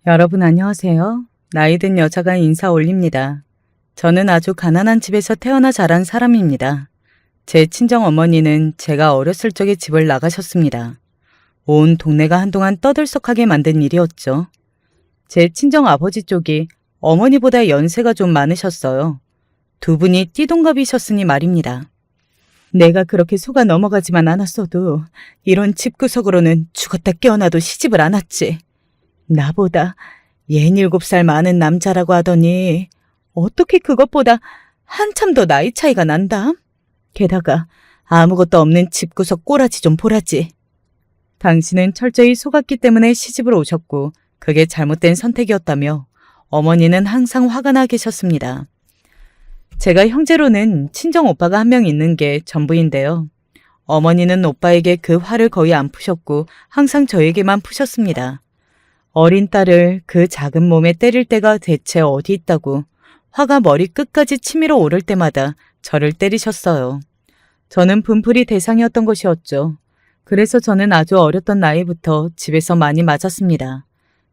여러분 안녕하세요. 나이든 여자가 인사 올립니다. 저는 아주 가난한 집에서 태어나 자란 사람입니다. 제 친정 어머니는 제가 어렸을 적에 집을 나가셨습니다. 온 동네가 한동안 떠들썩하게 만든 일이었죠. 제 친정 아버지 쪽이 어머니보다 연세가 좀 많으셨어요. 두 분이 띠동갑이셨으니 말입니다. 내가 그렇게 속아 넘어가지만 않았어도 이런 집구석으로는 죽었다 깨어나도 시집을 안 왔지. 나보다 67살 많은 남자라고 하더니 어떻게 그것보다 한참 더 나이 차이가 난다? 게다가 아무것도 없는 집구석 꼬라지 좀 보라지. 당신은 철저히 속았기 때문에 시집을 오셨고 그게 잘못된 선택이었다며 어머니는 항상 화가 나 계셨습니다. 제가 형제로는 친정 오빠가 한 명 있는 게 전부인데요. 어머니는 오빠에게 그 화를 거의 안 푸셨고 항상 저에게만 푸셨습니다. 어린 딸을 그 작은 몸에 때릴 때가 대체 어디 있다고 화가 머리 끝까지 치밀어 오를 때마다 저를 때리셨어요. 저는 분풀이 대상이었던 것이었죠. 그래서 저는 아주 어렸던 나이부터 집에서 많이 맞았습니다.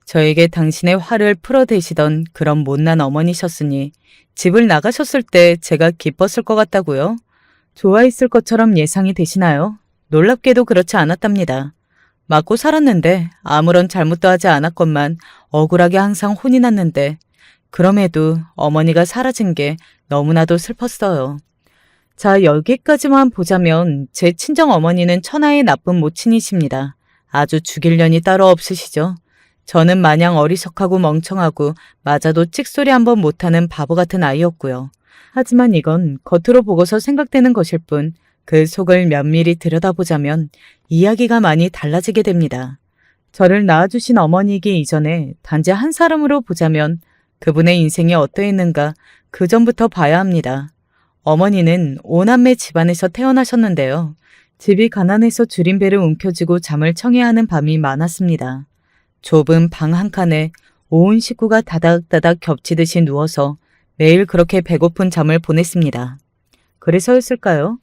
저에게 당신의 화를 풀어대시던 그런 못난 어머니셨으니 집을 나가셨을 때 제가 기뻤을 것 같다고요? 좋아했을 것처럼 예상이 되시나요? 놀랍게도 그렇지 않았답니다. 맞고 살았는데 아무런 잘못도 하지 않았건만 억울하게 항상 혼이 났는데 그럼에도 어머니가 사라진 게 너무나도 슬펐어요. 자, 여기까지만 보자면 제 친정 어머니는 천하의 나쁜 모친이십니다. 아주 죽일 년이 따로 없으시죠. 저는 마냥 어리석하고 멍청하고 맞아도 찍소리 한번 못하는 바보 같은 아이였고요. 하지만 이건 겉으로 보고서 생각되는 것일 뿐 그 속을 면밀히 들여다보자면 이야기가 많이 달라지게 됩니다. 저를 낳아주신 어머니이기 이전에 단지 한 사람으로 보자면 그분의 인생이 어떠했는가 그 전부터 봐야 합니다. 어머니는 5남매 집안에서 태어나셨는데요. 집이 가난해서 줄임배를 움켜쥐고 잠을 청해야 하는 밤이 많았습니다. 좁은 방 한 칸에 온 식구가 다닥다닥 겹치듯이 누워서 매일 그렇게 배고픈 잠을 보냈습니다. 그래서였을까요?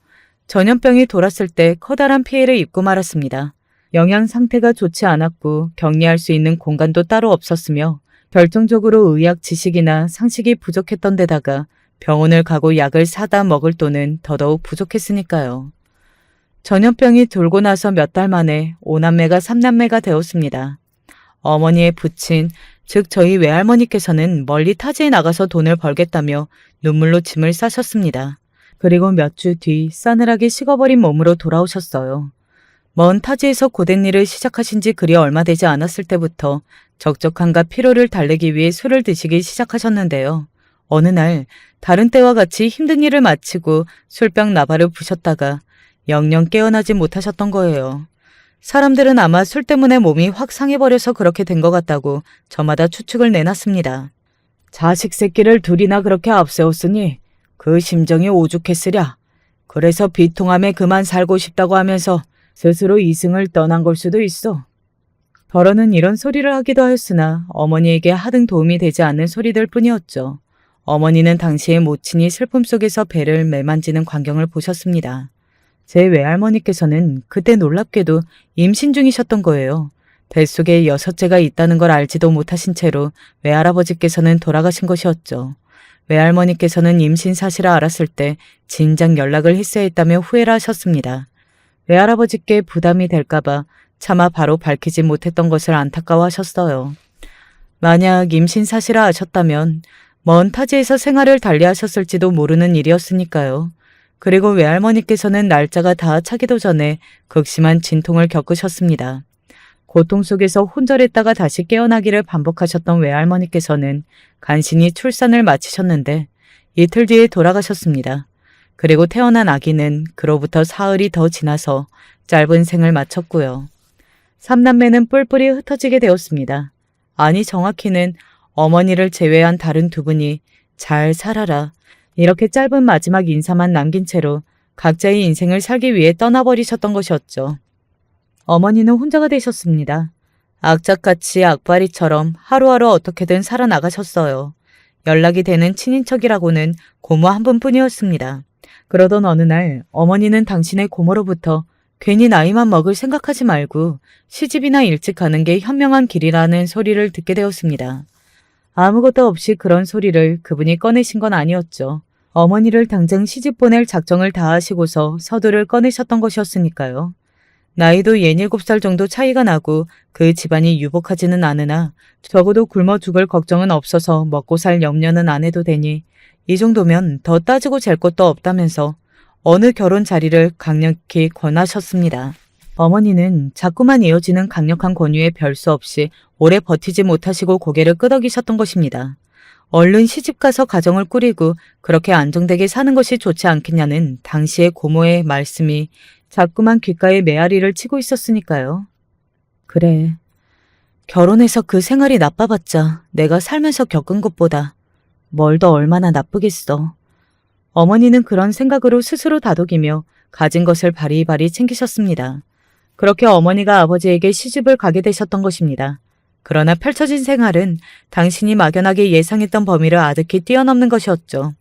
전염병이 돌았을 때 커다란 피해를 입고 말았습니다. 영양 상태가 좋지 않았고 격리할 수 있는 공간도 따로 없었으며 결정적으로 의학 지식이나 상식이 부족했던 데다가 병원을 가고 약을 사다 먹을 돈은 더더욱 부족했으니까요. 전염병이 돌고 나서 몇 달 만에 5남매가 3남매가 되었습니다. 어머니의 부친, 즉 저희 외할머니께서는 멀리 타지에 나가서 돈을 벌겠다며 눈물로 짐을 싸셨습니다. 그리고 몇 주 뒤 싸늘하게 식어버린 몸으로 돌아오셨어요. 먼 타지에서 고된 일을 시작하신 지 그리 얼마 되지 않았을 때부터 적적함과 피로를 달래기 위해 술을 드시기 시작하셨는데요. 어느 날 다른 때와 같이 힘든 일을 마치고 술병 나발을 부셨다가 영영 깨어나지 못하셨던 거예요. 사람들은 아마 술 때문에 몸이 확 상해버려서 그렇게 된 것 같다고 저마다 추측을 내놨습니다. 자식 새끼를 둘이나 그렇게 앞세웠으니 그 심정이 오죽했으랴. 그래서 비통함에 그만 살고 싶다고 하면서 스스로 이승을 떠난 걸 수도 있어. 더러는 이런 소리를 하기도 하였으나 어머니에게 하등 도움이 되지 않는 소리들 뿐이었죠. 어머니는 당시의 모친이 슬픔 속에서 배를 매만지는 광경을 보셨습니다. 제 외할머니께서는 그때 놀랍게도 임신 중이셨던 거예요. 뱃속에 6째가 있다는 걸 알지도 못하신 채로 외할아버지께서는 돌아가신 것이었죠. 외할머니께서는 임신 사실을 알았을 때 진작 연락을 했어야 했다며 후회를 하셨습니다. 외할아버지께 부담이 될까봐 차마 바로 밝히지 못했던 것을 안타까워하셨어요. 만약 임신 사실을 아셨다면 먼 타지에서 생활을 달리하셨을지도 모르는 일이었으니까요. 그리고 외할머니께서는 날짜가 다 차기도 전에 극심한 진통을 겪으셨습니다. 고통 속에서 혼절했다가 다시 깨어나기를 반복하셨던 외할머니께서는 간신히 출산을 마치셨는데 이틀 뒤에 돌아가셨습니다. 그리고 태어난 아기는 그로부터 사흘이 더 지나서 짧은 생을 마쳤고요. 3남매는 뿔뿔이 흩어지게 되었습니다. 아니 정확히는 어머니를 제외한 다른 두 분이 잘 살아라 이렇게 짧은 마지막 인사만 남긴 채로 각자의 인생을 살기 위해 떠나버리셨던 것이었죠. 어머니는 혼자가 되셨습니다. 악착같이 악바리처럼 하루하루 어떻게든 살아나가셨어요. 연락이 되는 친인척이라고는 고모 한 분뿐이었습니다. 그러던 어느 날 어머니는 당신의 고모로부터 괜히 나이만 먹을 생각하지 말고 시집이나 일찍 가는 게 현명한 길이라는 소리를 듣게 되었습니다. 아무것도 없이 그런 소리를 그분이 꺼내신 건 아니었죠. 어머니를 당장 시집 보낼 작정을 다하시고서 서두를 꺼내셨던 것이었으니까요. 나이도 67살 정도 차이가 나고 그 집안이 유복하지는 않으나 적어도 굶어 죽을 걱정은 없어서 먹고 살 염려는 안 해도 되니 이 정도면 더 따지고 잴 것도 없다면서 어느 결혼 자리를 강력히 권하셨습니다. 어머니는 자꾸만 이어지는 강력한 권유에 별 수 없이 오래 버티지 못하시고 고개를 끄덕이셨던 것입니다. 얼른 시집가서 가정을 꾸리고 그렇게 안정되게 사는 것이 좋지 않겠냐는 당시의 고모의 말씀이 자꾸만 귓가에 메아리를 치고 있었으니까요. 그래. 결혼해서 그 생활이 나빠봤자 내가 살면서 겪은 것보다 뭘 더 얼마나 나쁘겠어. 어머니는 그런 생각으로 스스로 다독이며 가진 것을 바리바리 챙기셨습니다. 그렇게 어머니가 아버지에게 시집을 가게 되셨던 것입니다. 그러나 펼쳐진 생활은 당신이 막연하게 예상했던 범위를 아득히 뛰어넘는 것이었죠.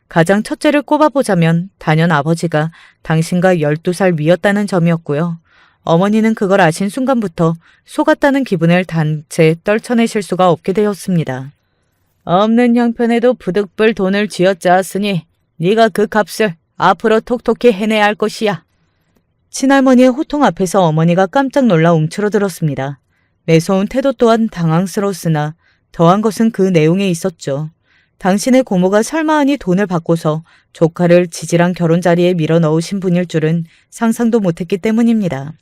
가장 첫째를 꼽아보자면 단연 아버지가 당신과 12살 위였다는 점이었고요. 어머니는 그걸 아신 순간부터 속았다는 기분을 단체 떨쳐내실 수가 없게 되었습니다. 없는 형편에도 부득불 돈을 쥐어짜았으니 네가 그 값을 앞으로 톡톡히 해내야 할 것이야. 친할머니의 호통 앞에서 어머니가 깜짝 놀라 움츠러들었습니다. 매서운 태도 또한 당황스러웠으나 더한 것은 그 내용에 있었죠. 당신의 고모가 설마하니 돈을 받고서 조카를 지질한 결혼 자리에 밀어 넣으신 분일 줄은 상상도 못했기 때문입니다.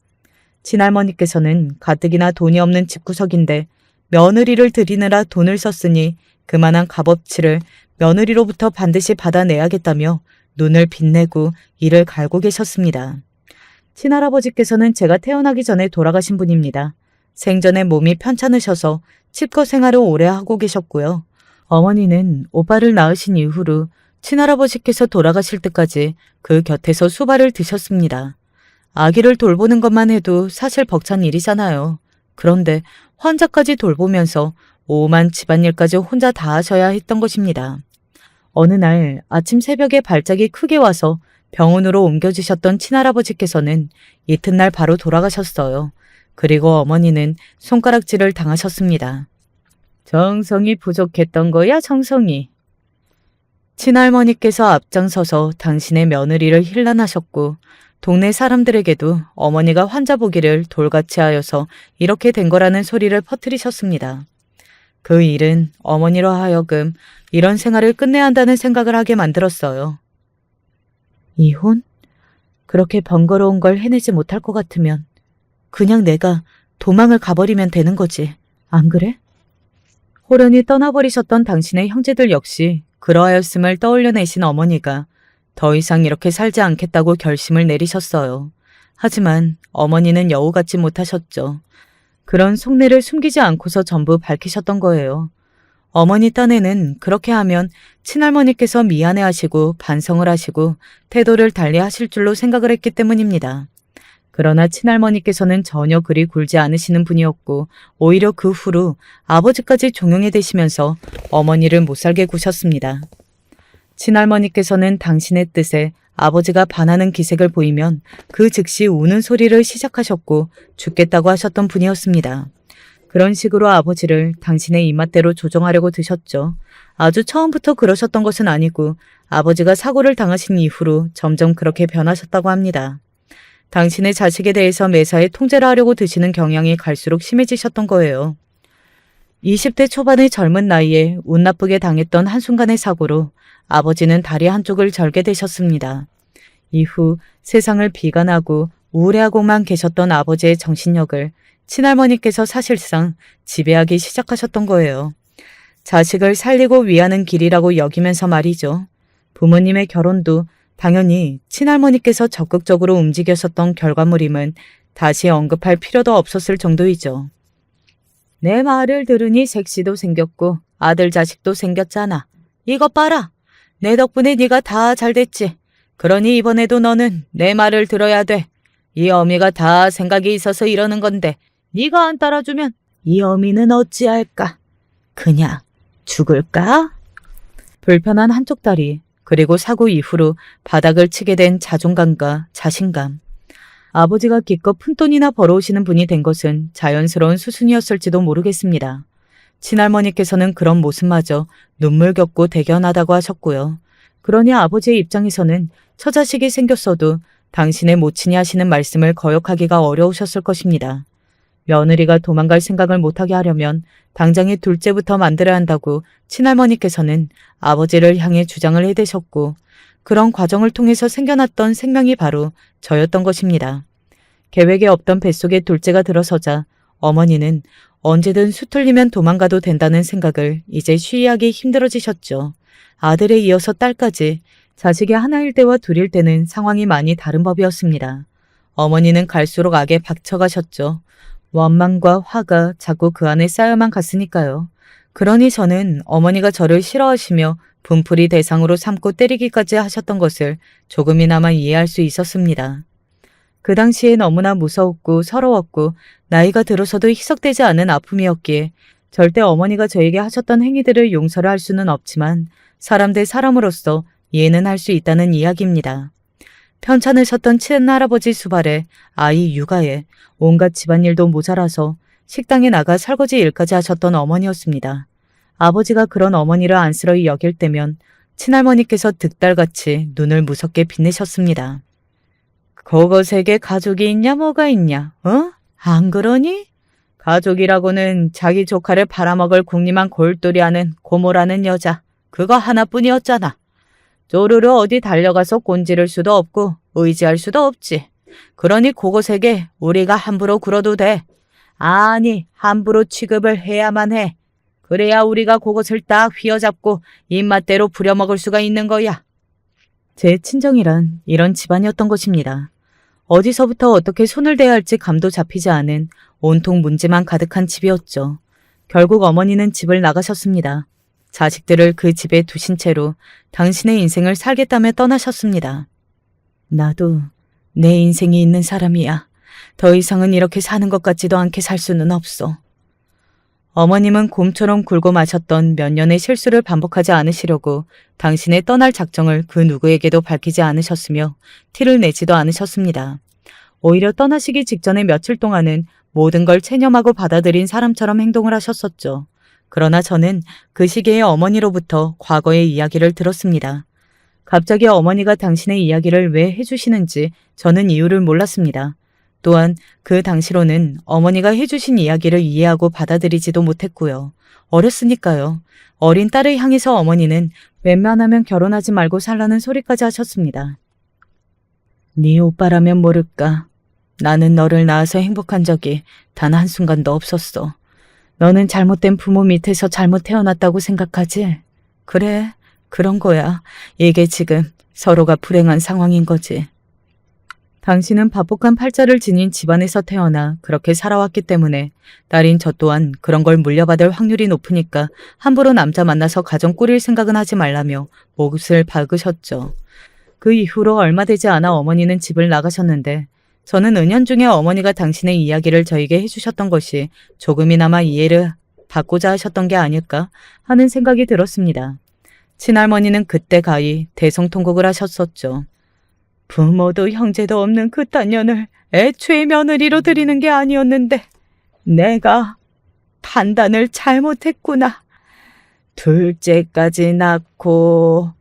친할머니께서는 가뜩이나 돈이 없는 집구석인데 며느리를 들이느라 돈을 썼으니 그만한 값어치를 며느리로부터 반드시 받아내야겠다며 눈을 빛내고 이를 갈고 계셨습니다. 친할아버지께서는 제가 태어나기 전에 돌아가신 분입니다. 생전에 몸이 편찮으셔서 칩거 생활을 오래 하고 계셨고요. 어머니는 오빠를 낳으신 이후로 친할아버지께서 돌아가실 때까지 그 곁에서 수발을 드셨습니다. 아기를 돌보는 것만 해도 사실 벅찬 일이잖아요. 그런데 환자까지 돌보면서 오만 집안일까지 혼자 다 하셔야 했던 것입니다. 어느 날 아침 새벽에 발작이 크게 와서 병원으로 옮겨지셨던 친할아버지께서는 이튿날 바로 돌아가셨어요. 그리고 어머니는 손가락질을 당하셨습니다. 정성이 부족했던 거야, 정성이. 친할머니께서 앞장서서 당신의 며느리를 힐난하셨고 동네 사람들에게도 어머니가 환자 보기를 돌같이 하여서 이렇게 된 거라는 소리를 퍼뜨리셨습니다. 그 일은 어머니로 하여금 이런 생활을 끝내야 한다는 생각을 하게 만들었어요. 이혼? 그렇게 번거로운 걸 해내지 못할 것 같으면 그냥 내가 도망을 가버리면 되는 거지. 안 그래? 호련히 떠나버리셨던 당신의 형제들 역시 그러하였음을 떠올려내신 어머니가 더 이상 이렇게 살지 않겠다고 결심을 내리셨어요. 하지만 어머니는 여우 같지 못하셨죠. 그런 속내를 숨기지 않고서 전부 밝히셨던 거예요. 어머니 딴에는 그렇게 하면 친할머니께서 미안해하시고 반성을 하시고 태도를 달리하실 줄로 생각을 했기 때문입니다. 그러나 친할머니께서는 전혀 그리 굴지 않으시는 분이었고 오히려 그 후로 아버지까지 종용해 대시면서 어머니를 못살게 구셨습니다. 친할머니께서는 당신의 뜻에 아버지가 반하는 기색을 보이면 그 즉시 우는 소리를 시작하셨고 죽겠다고 하셨던 분이었습니다. 그런 식으로 아버지를 당신의 입맛대로 조정하려고 드셨죠. 아주 처음부터 그러셨던 것은 아니고 아버지가 사고를 당하신 이후로 점점 그렇게 변하셨다고 합니다. 당신의 자식에 대해서 매사에 통제를 하려고 드시는 경향이 갈수록 심해지셨던 거예요. 20대 초반의 젊은 나이에 운 나쁘게 당했던 한순간의 사고로 아버지는 다리 한쪽을 절게 되셨습니다. 이후 세상을 비관하고 우울해하고만 계셨던 아버지의 정신력을 친할머니께서 사실상 지배하기 시작하셨던 거예요. 자식을 살리고 위하는 길이라고 여기면서 말이죠. 부모님의 결혼도 당연히 친할머니께서 적극적으로 움직였었던 결과물임은 다시 언급할 필요도 없었을 정도이죠. 내 말을 들으니 색시도 생겼고 아들 자식도 생겼잖아. 이것 봐라. 내 덕분에 네가 다 잘됐지. 그러니 이번에도 너는 내 말을 들어야 돼. 이 어미가 다 생각이 있어서 이러는 건데 네가 안 따라주면 이 어미는 어찌할까? 그냥 죽을까? 불편한 한쪽 다리, 그리고 사고 이후로 바닥을 치게 된 자존감과 자신감. 아버지가 기껏 푼돈이나 벌어오시는 분이 된 것은 자연스러운 수순이었을지도 모르겠습니다. 친할머니께서는 그런 모습마저 눈물겹고 대견하다고 하셨고요. 그러니 아버지의 입장에서는 처자식이 생겼어도 당신의 모친이 하시는 말씀을 거역하기가 어려우셨을 것입니다. 며느리가 도망갈 생각을 못하게 하려면 당장에 둘째부터 만들어야 한다고 친할머니께서는 아버지를 향해 주장을 해대셨고, 그런 과정을 통해서 생겨났던 생명이 바로 저였던 것입니다. 계획에 없던 뱃속에 둘째가 들어서자 어머니는 언제든 수틀리면 도망가도 된다는 생각을 이제 쉬이하기 힘들어지셨죠. 아들에 이어서 딸까지 자식이 하나일 때와 둘일 때는 상황이 많이 다른 법이었습니다. 어머니는 갈수록 악에 박쳐가셨죠. 원망과 화가 자꾸 그 안에 쌓여만 갔으니까요. 그러니 저는 어머니가 저를 싫어하시며 분풀이 대상으로 삼고 때리기까지 하셨던 것을 조금이나마 이해할 수 있었습니다. 그 당시에 너무나 무서웠고 서러웠고 나이가 들어서도 희석되지 않은 아픔이었기에 절대 어머니가 저에게 하셨던 행위들을 용서를 할 수는 없지만 사람 대 사람으로서 이해는 할 수 있다는 이야기입니다. 편찮으셨던 친할아버지 수발에 아이 육아에 온갖 집안일도 모자라서 식당에 나가 설거지 일까지 하셨던 어머니였습니다. 아버지가 그런 어머니를 안쓰러이 여길 때면 친할머니께서 득달같이 눈을 무섭게 빛내셨습니다. 그것에게 가족이 있냐 뭐가 있냐, 어? 안 그러니? 가족이라고는 자기 조카를 팔아먹을 궁리만 골똘히하는 고모라는 여자, 그거 하나뿐이었잖아. 쪼르르 어디 달려가서 꼰지를 수도 없고 의지할 수도 없지. 그러니 그것에게 우리가 함부로 굴어도 돼. 아니, 함부로 취급을 해야만 해. 그래야 우리가 그것을 딱 휘어잡고 입맛대로 부려먹을 수가 있는 거야. 제 친정이란 이런 집안이었던 것입니다. 어디서부터 어떻게 손을 대야 할지 감도 잡히지 않은 온통 문제만 가득한 집이었죠. 결국 어머니는 집을 나가셨습니다. 자식들을 그 집에 두신 채로 당신의 인생을 살겠다며 떠나셨습니다. 나도 내 인생이 있는 사람이야. 더 이상은 이렇게 사는 것 같지도 않게 살 수는 없어. 어머님은 곰처럼 굴고 마셨던 몇 년의 실수를 반복하지 않으시려고 당신의 떠날 작정을 그 누구에게도 밝히지 않으셨으며 티를 내지도 않으셨습니다. 오히려 떠나시기 직전의 며칠 동안은 모든 걸 체념하고 받아들인 사람처럼 행동을 하셨었죠. 그러나 저는 그 시기에 어머니로부터 과거의 이야기를 들었습니다. 갑자기 어머니가 당신의 이야기를 왜 해주시는지 저는 이유를 몰랐습니다. 또한 그 당시로는 어머니가 해주신 이야기를 이해하고 받아들이지도 못했고요. 어렸으니까요. 어린 딸을 향해서 어머니는 웬만하면 결혼하지 말고 살라는 소리까지 하셨습니다. 네 오빠라면 모를까. 나는 너를 낳아서 행복한 적이 단 한순간도 없었어. 너는 잘못된 부모 밑에서 잘못 태어났다고 생각하지? 그래, 그런 거야. 이게 지금 서로가 불행한 상황인 거지. 당신은 바복한 팔자를 지닌 집안에서 태어나 그렇게 살아왔기 때문에 딸인 저 또한 그런 걸 물려받을 확률이 높으니까 함부로 남자 만나서 가정 꾸릴 생각은 하지 말라며 몫을 박으셨죠. 그 이후로 얼마 되지 않아 어머니는 집을 나가셨는데 저는 은연중에 어머니가 당신의 이야기를 저에게 해주셨던 것이 조금이나마 이해를 받고자 하셨던 게 아닐까 하는 생각이 들었습니다. 친할머니는 그때 가히 대성통곡을 하셨었죠. 부모도 형제도 없는 그딴 년을 애초에 며느리로 들이는 게 아니었는데 내가 판단을 잘못했구나. 둘째까지 낳고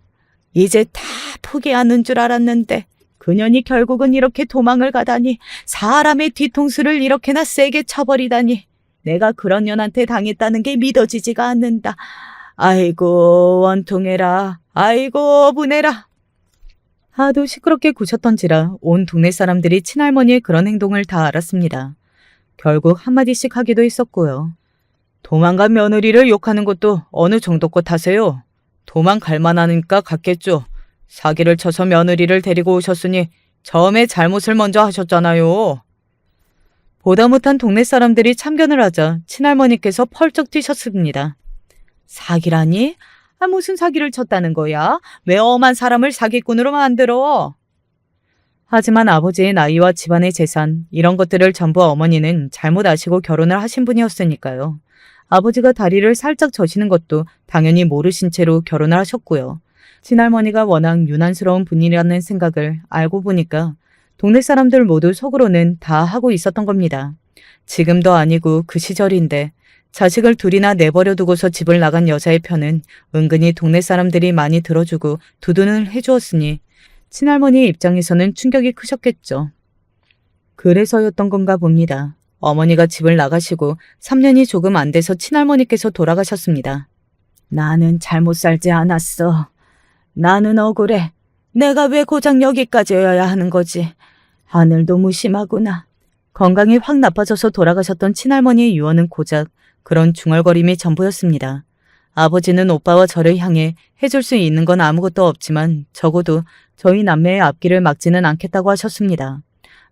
이제 다 포기하는 줄 알았는데 그년이 결국은 이렇게 도망을 가다니, 사람의 뒤통수를 이렇게나 세게 쳐버리다니, 내가 그런 년한테 당했다는 게 믿어지지가 않는다. 아이고 원통해라. 아이고 분해라. 하도 시끄럽게 구셨던지라 온 동네 사람들이 친할머니의 그런 행동을 다 알았습니다. 결국 한마디씩 하기도 했었고요. 도망간 며느리를 욕하는 것도 어느 정도 것 하세요. 도망갈 만하니까 갔겠죠. 사기를 쳐서 며느리를 데리고 오셨으니 처음에 잘못을 먼저 하셨잖아요. 보다 못한 동네 사람들이 참견을 하자 친할머니께서 펄쩍 뛰셨습니다. 사기라니? 무슨 사기를 쳤다는 거야? 왜 엄한 사람을 사기꾼으로 만들어? 하지만 아버지의 나이와 집안의 재산, 이런 것들을 전부 어머니는 잘못 아시고 결혼을 하신 분이었으니까요. 아버지가 다리를 살짝 져시는 것도 당연히 모르신 채로 결혼을 하셨고요. 친할머니가 워낙 유난스러운 분이라는 생각을 알고 보니까 동네 사람들 모두 속으로는 다 하고 있었던 겁니다. 지금도 아니고 그 시절인데 자식을 둘이나 내버려 두고서 집을 나간 여자의 편은 은근히 동네 사람들이 많이 들어주고 두둔을 해주었으니 친할머니 입장에서는 충격이 크셨겠죠. 그래서였던 건가 봅니다. 어머니가 집을 나가시고 3년이 조금 안 돼서 친할머니께서 돌아가셨습니다. 나는 잘못 살지 않았어. 나는 억울해. 내가 왜 고작 여기까지여야 하는 거지. 하늘도 무심하구나. 건강이 확 나빠져서 돌아가셨던 친할머니의 유언은 고작 그런 중얼거림이 전부였습니다. 아버지는 오빠와 저를 향해 해줄 수 있는 건 아무것도 없지만 적어도 저희 남매의 앞길을 막지는 않겠다고 하셨습니다.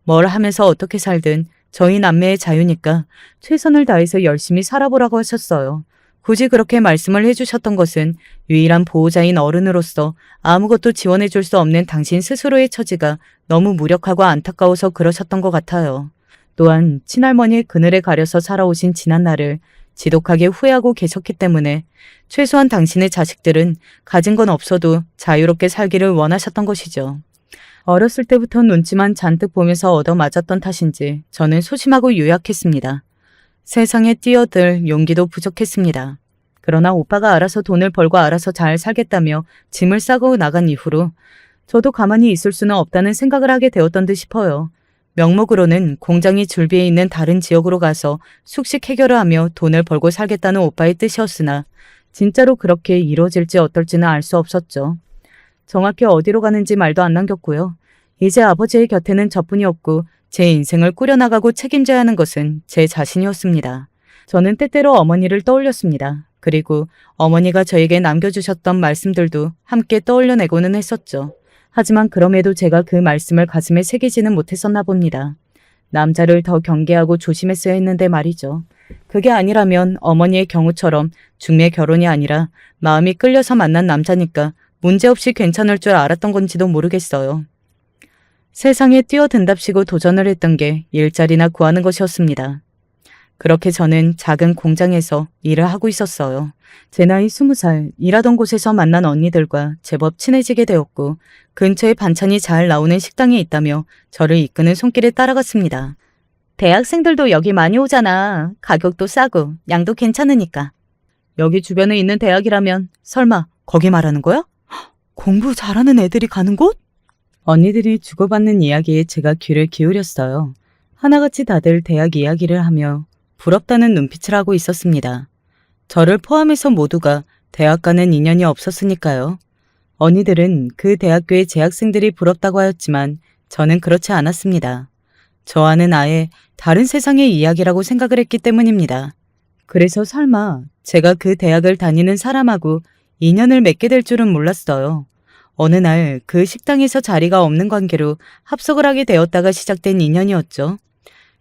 뭘 하면서 어떻게 살든 저희 남매의 자유니까 최선을 다해서 열심히 살아보라고 하셨어요. 굳이 그렇게 말씀을 해주셨던 것은 유일한 보호자인 어른으로서 아무것도 지원해 줄 수 없는 당신 스스로의 처지가 너무 무력하고 안타까워서 그러셨던 것 같아요. 또한 친할머니의 그늘에 가려서 살아오신 지난날을 지독하게 후회하고 계셨기 때문에 최소한 당신의 자식들은 가진 건 없어도 자유롭게 살기를 원하셨던 것이죠. 어렸을 때부터 눈치만 잔뜩 보면서 얻어맞았던 탓인지 저는 소심하고 유약했습니다. 세상에 뛰어들 용기도 부족했습니다. 그러나 오빠가 알아서 돈을 벌고 알아서 잘 살겠다며 짐을 싸고 나간 이후로 저도 가만히 있을 수는 없다는 생각을 하게 되었던 듯 싶어요. 명목으로는 공장이 줄비에 있는 다른 지역으로 가서 숙식 해결을 하며 돈을 벌고 살겠다는 오빠의 뜻이었으나 진짜로 그렇게 이루어질지 어떨지는 알 수 없었죠. 정확히 어디로 가는지 말도 안 남겼고요. 이제 아버지의 곁에는 저뿐이었고 제 인생을 꾸려나가고 책임져야 하는 것은 제 자신이었습니다. 저는 때때로 어머니를 떠올렸습니다. 그리고 어머니가 저에게 남겨주셨던 말씀들도 함께 떠올려내고는 했었죠. 하지만 그럼에도 제가 그 말씀을 가슴에 새기지는 못했었나 봅니다. 남자를 더 경계하고 조심했어야 했는데 말이죠. 그게 아니라면 어머니의 경우처럼 중매 결혼이 아니라 마음이 끌려서 만난 남자니까 문제없이 괜찮을 줄 알았던 건지도 모르겠어요. 세상에 뛰어든답시고 도전을 했던 게 일자리나 구하는 것이었습니다. 그렇게 저는 작은 공장에서 일을 하고 있었어요. 제 나이 20살 일하던 곳에서 만난 언니들과 제법 친해지게 되었고 근처에 반찬이 잘 나오는 식당이 있다며 저를 이끄는 손길에 따라갔습니다. 대학생들도 여기 많이 오잖아. 가격도 싸고 양도 괜찮으니까. 여기 주변에 있는 대학이라면 설마 거기 말하는 거야? 공부 잘하는 애들이 가는 곳? 언니들이 주고받는 이야기에 제가 귀를 기울였어요. 하나같이 다들 대학 이야기를 하며 부럽다는 눈빛을 하고 있었습니다. 저를 포함해서 모두가 대학 가는 인연이 없었으니까요. 언니들은 그 대학교의 재학생들이 부럽다고 하였지만 저는 그렇지 않았습니다. 저와는 아예 다른 세상의 이야기라고 생각을 했기 때문입니다. 그래서 설마 제가 그 대학을 다니는 사람하고 인연을 맺게 될 줄은 몰랐어요. 어느 날 그 식당에서 자리가 없는 관계로 합석을 하게 되었다가 시작된 인연이었죠.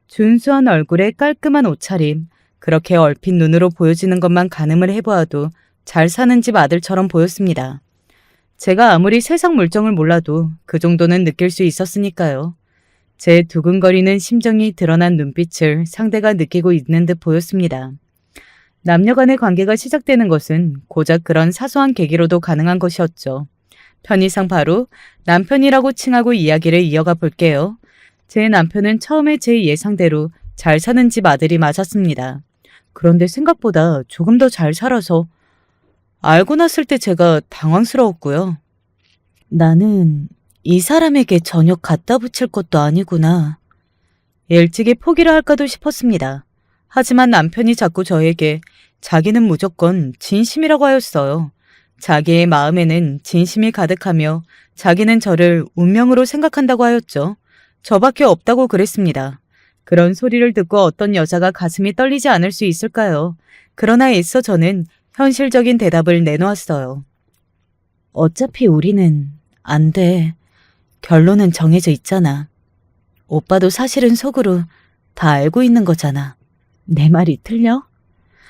준수한 얼굴에 깔끔한 옷차림, 그렇게 얼핏 눈으로 보여지는 것만 가늠을 해보아도 잘 사는 집 아들처럼 보였습니다. 제가 아무리 세상 물정을 몰라도 그 정도는 느낄 수 있었으니까요. 제 두근거리는 심정이 드러난 눈빛을 상대가 느끼고 있는 듯 보였습니다. 남녀 간의 관계가 시작되는 것은 고작 그런 사소한 계기로도 가능한 것이었죠. 편의상 바로 남편이라고 칭하고 이야기를 이어가 볼게요. 제 남편은 처음에 제 예상대로 잘 사는 집 아들이 맞았습니다. 그런데 생각보다 조금 더 잘 살아서 알고 났을 때 제가 당황스러웠고요. 나는 이 사람에게 전혀 갖다 붙일 것도 아니구나. 일찍이 포기를 할까도 싶었습니다. 하지만 남편이 자꾸 저에게 자기는 무조건 진심이라고 하였어요. 자기의 마음에는 진심이 가득하며 자기는 저를 운명으로 생각한다고 하였죠. 저밖에 없다고 그랬습니다. 그런 소리를 듣고 어떤 여자가 가슴이 떨리지 않을 수 있을까요? 그러나 애써 저는 현실적인 대답을 내놓았어요. 어차피 우리는 안 돼. 결론은 정해져 있잖아. 오빠도 사실은 속으로 다 알고 있는 거잖아. 내 말이 틀려?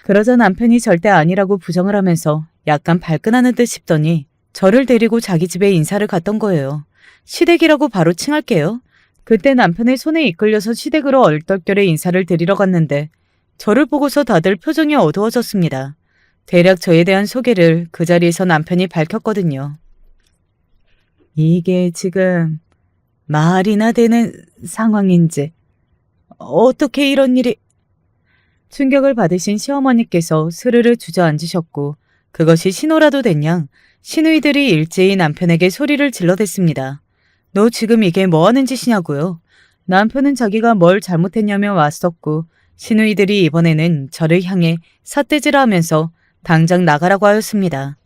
그러자 남편이 절대 아니라고 부정을 하면서 약간 발끈하는 듯 싶더니 저를 데리고 자기 집에 인사를 갔던 거예요. 시댁이라고 바로 칭할게요. 그때 남편의 손에 이끌려서 시댁으로 얼떨결에 인사를 드리러 갔는데 저를 보고서 다들 표정이 어두워졌습니다. 대략 저에 대한 소개를 그 자리에서 남편이 밝혔거든요. 이게 지금 말이나 되는 상황인지. 어떻게 이런 일이... 충격을 받으신 시어머니께서 스르르 주저앉으셨고 그것이 신호라도 된 양 시누이들이 일제히 남편에게 소리를 질러댔습니다. 너 지금 이게 뭐하는 짓이냐고요. 남편은 자기가 뭘 잘못했냐며 왔었고 시누이들이 이번에는 저를 향해 삿대질을 하면서 당장 나가라고 하였습니다.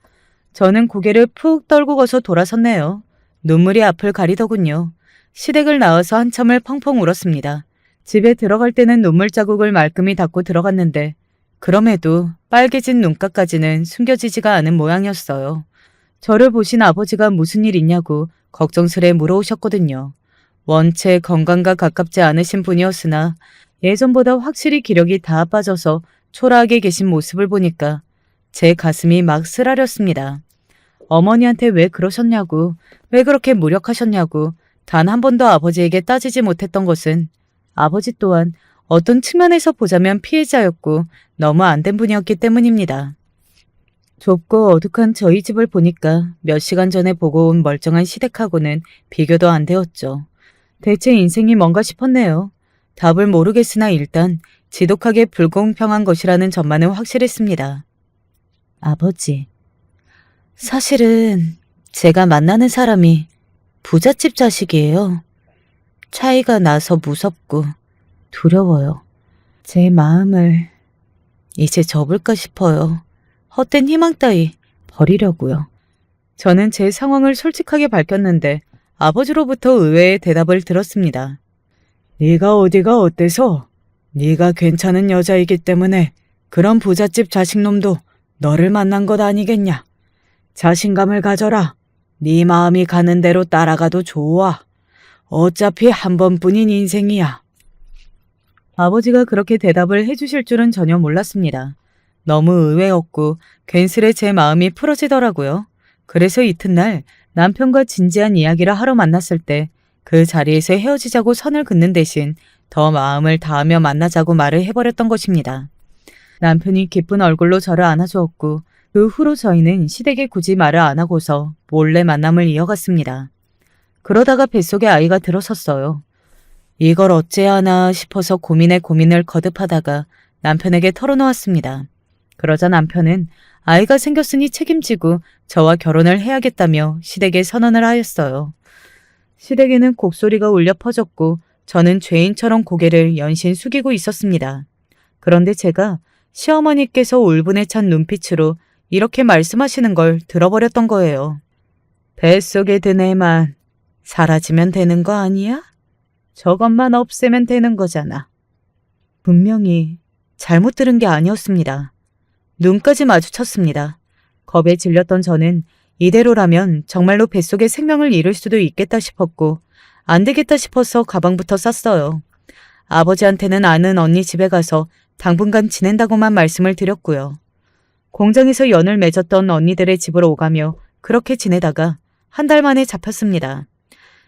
저는 고개를 푹 떨구고서 돌아섰네요. 눈물이 앞을 가리더군요. 시댁을 나와서 한참을 펑펑 울었습니다. 집에 들어갈 때는 눈물 자국을 말끔히 닦고 들어갔는데 그럼에도 빨개진 눈가까지는 숨겨지지가 않은 모양이었어요. 저를 보신 아버지가 무슨 일 있냐고 걱정스레 물어오셨거든요. 원체 건강과 가깝지 않으신 분이었으나 예전보다 확실히 기력이 다 빠져서 초라하게 계신 모습을 보니까 제 가슴이 막 쓰라렸습니다. 어머니한테 왜 그러셨냐고, 왜 그렇게 무력하셨냐고 단 한 번도 아버지에게 따지지 못했던 것은 아버지 또한 어떤 측면에서 보자면 피해자였고 너무 안 된 분이었기 때문입니다. 좁고 어둑한 저희 집을 보니까 몇 시간 전에 보고 온 멀쩡한 시댁하고는 비교도 안 되었죠. 대체 인생이 뭔가 싶었네요. 답을 모르겠으나 일단 지독하게 불공평한 것이라는 점만은 확실했습니다. 아버지, 사실은 제가 만나는 사람이 부잣집 자식이에요. 차이가 나서 무섭고 두려워요. 제 마음을 이제 접을까 싶어요. 헛된 희망 따위 버리려고요. 저는 제 상황을 솔직하게 밝혔는데 아버지로부터 의외의 대답을 들었습니다. 네가 어디가 어때서? 네가 괜찮은 여자이기 때문에 그런 부잣집 자식놈도 너를 만난 것 아니겠냐? 자신감을 가져라. 네 마음이 가는 대로 따라가도 좋아. 어차피 한 번뿐인 인생이야. 아버지가 그렇게 대답을 해주실 줄은 전혀 몰랐습니다. 너무 의외였고 괜스레 제 마음이 풀어지더라고요. 그래서 이튿날 남편과 진지한 이야기를 하러 만났을 때 그 자리에서 헤어지자고 선을 긋는 대신 더 마음을 다하며 만나자고 말을 해버렸던 것입니다. 남편이 기쁜 얼굴로 저를 안아주었고 그 후로 저희는 시댁에 굳이 말을 안 하고서 몰래 만남을 이어갔습니다. 그러다가 뱃속에 아이가 들어섰어요. 이걸 어째야 하나 싶어서 고민에 고민을 거듭하다가 남편에게 털어놓았습니다. 그러자 남편은 아이가 생겼으니 책임지고 저와 결혼을 해야겠다며 시댁에 선언을 하였어요. 시댁에는 곡소리가 울려 퍼졌고 저는 죄인처럼 고개를 연신 숙이고 있었습니다. 그런데 제가 시어머니께서 울분에 찬 눈빛으로 이렇게 말씀하시는 걸 들어버렸던 거예요. 뱃속에 든 애만 사라지면 되는 거 아니야? 저것만 없애면 되는 거잖아. 분명히 잘못 들은 게 아니었습니다. 눈까지 마주쳤습니다. 겁에 질렸던 저는 이대로라면 정말로 뱃속에 생명을 잃을 수도 있겠다 싶었고 안 되겠다 싶어서 가방부터 쌌어요. 아버지한테는 아는 언니 집에 가서 당분간 지낸다고만 말씀을 드렸고요. 공장에서 연을 맺었던 언니들의 집으로 오가며 그렇게 지내다가 한 달 만에 잡혔습니다.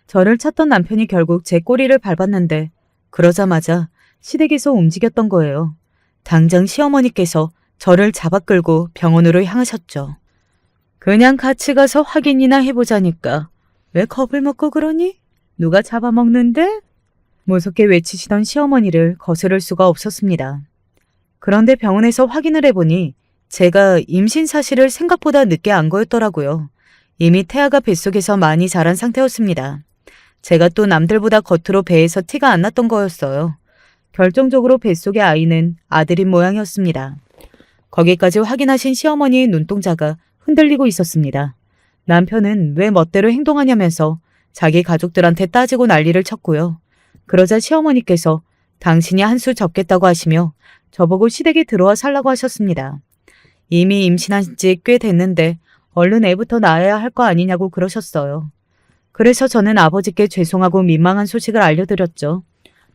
저를 찾던 남편이 결국 제 꼬리를 밟았는데 그러자마자 시댁에서 움직였던 거예요. 당장 시어머니께서 저를 잡아 끌고 병원으로 향하셨죠. 그냥 같이 가서 확인이나 해보자니까 왜 겁을 먹고 그러니? 누가 잡아먹는데? 무섭게 외치시던 시어머니를 거스를 수가 없었습니다. 그런데 병원에서 확인을 해보니 제가 임신 사실을 생각보다 늦게 안 거였더라고요. 이미 태아가 뱃속에서 많이 자란 상태였습니다. 제가 또 남들보다 겉으로 배에서 티가 안 났던 거였어요. 결정적으로 뱃속의 아이는 아들인 모양이었습니다. 거기까지 확인하신 시어머니의 눈동자가 흔들리고 있었습니다. 남편은 왜 멋대로 행동하냐면서 자기 가족들한테 따지고 난리를 쳤고요. 그러자 시어머니께서 당신이 한 수 접겠다고 하시며 저보고 시댁에 들어와 살라고 하셨습니다. 이미 임신한 지 꽤 됐는데 얼른 애부터 낳아야 할 거 아니냐고 그러셨어요. 그래서 저는 아버지께 죄송하고 민망한 소식을 알려드렸죠.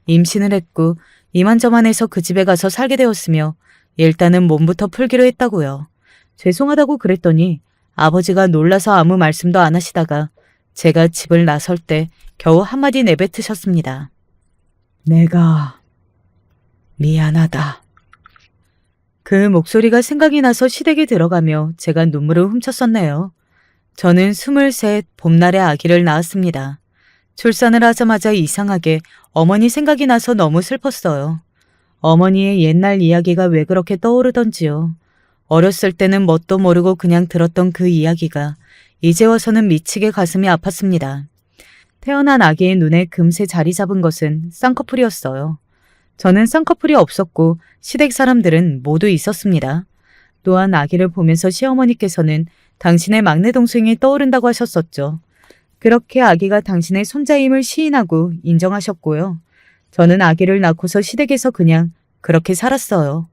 임신을 했고 이만저만해서 그 집에 가서 살게 되었으며 일단은 몸부터 풀기로 했다고요. 죄송하다고 그랬더니 아버지가 놀라서 아무 말씀도 안 하시다가 제가 집을 나설 때 겨우 한마디 내뱉으셨습니다. 내가 미안하다. 그 목소리가 생각이 나서 시댁에 들어가며 제가 눈물을 훔쳤었네요. 저는 23 봄날의 아기를 낳았습니다. 출산을 하자마자 이상하게 어머니 생각이 나서 너무 슬펐어요. 어머니의 옛날 이야기가 왜 그렇게 떠오르던지요. 어렸을 때는 뭣도 모르고 그냥 들었던 그 이야기가 이제 와서는 미치게 가슴이 아팠습니다. 태어난 아기의 눈에 금세 자리 잡은 것은 쌍꺼풀이었어요. 저는 쌍꺼풀이 없었고 시댁 사람들은 모두 있었습니다. 또한 아기를 보면서 시어머니께서는 당신의 막내 동생이 떠오른다고 하셨었죠. 그렇게 아기가 당신의 손자임을 시인하고 인정하셨고요. 저는 아기를 낳고서 시댁에서 그냥 그렇게 살았어요.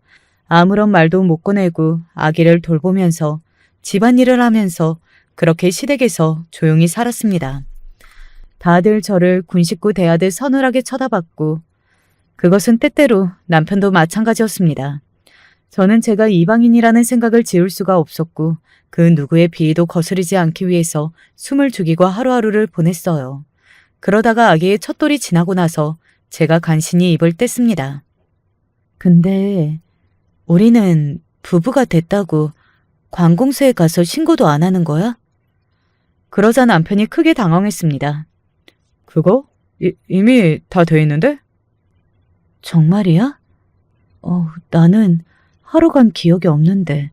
아무런 말도 못 꺼내고 아기를 돌보면서 집안일을 하면서 그렇게 시댁에서 조용히 살았습니다. 다들 저를 군식구 대하듯 서늘하게 쳐다봤고 그것은 때때로 남편도 마찬가지였습니다. 저는 제가 이방인이라는 생각을 지울 수가 없었고 그 누구의 비위도 거스르지 않기 위해서 숨을 죽이고 하루하루를 보냈어요. 그러다가 아기의 첫돌이 지나고 나서 제가 간신히 입을 뗐습니다. 근데 우리는 부부가 됐다고 관공서에 가서 신고도 안 하는 거야? 그러자 남편이 크게 당황했습니다. 그거? 이미 다 돼 있는데? 정말이야? 나는 하루 간 기억이 없는데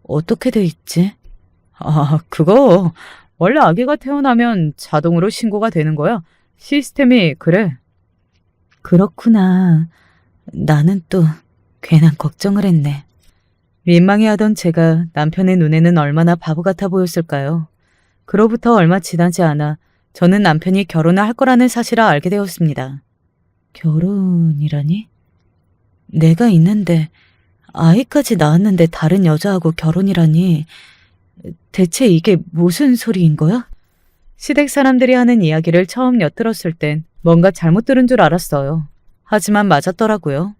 어떻게 돼 있지? 그거 원래 아기가 태어나면 자동으로 신고가 되는 거야. 시스템이 그래. 그렇구나. 나는 또 괜한 걱정을 했네. 민망해하던 제가 남편의 눈에는 얼마나 바보 같아 보였을까요? 그로부터 얼마 지나지 않아 저는 남편이 결혼을 할 거라는 사실을 알게 되었습니다. 결혼이라니? 내가 있는데 아이까지 낳았는데 다른 여자하고 결혼이라니. 대체 이게 무슨 소리인 거야? 시댁 사람들이 하는 이야기를 처음 엿들었을 땐 뭔가 잘못 들은 줄 알았어요. 하지만 맞았더라고요.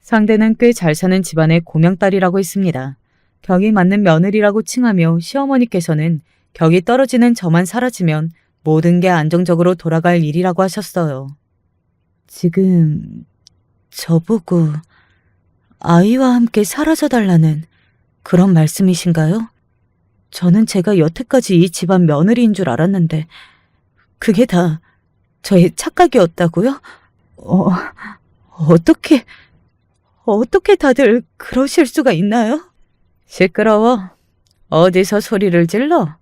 상대는 꽤 잘 사는 집안의 고명딸이라고 했습니다. 격이 맞는 며느리라고 칭하며 시어머니께서는 격이 떨어지는 저만 사라지면 모든 게 안정적으로 돌아갈 일이라고 하셨어요. 지금 저보고 아이와 함께 사라져달라는 그런 말씀이신가요? 저는 제가 여태까지 이 집안 며느리인 줄 알았는데 그게 다 저의 착각이었다고요? 어떻게 다들 그러실 수가 있나요? 시끄러워. 어디서 소리를 질러?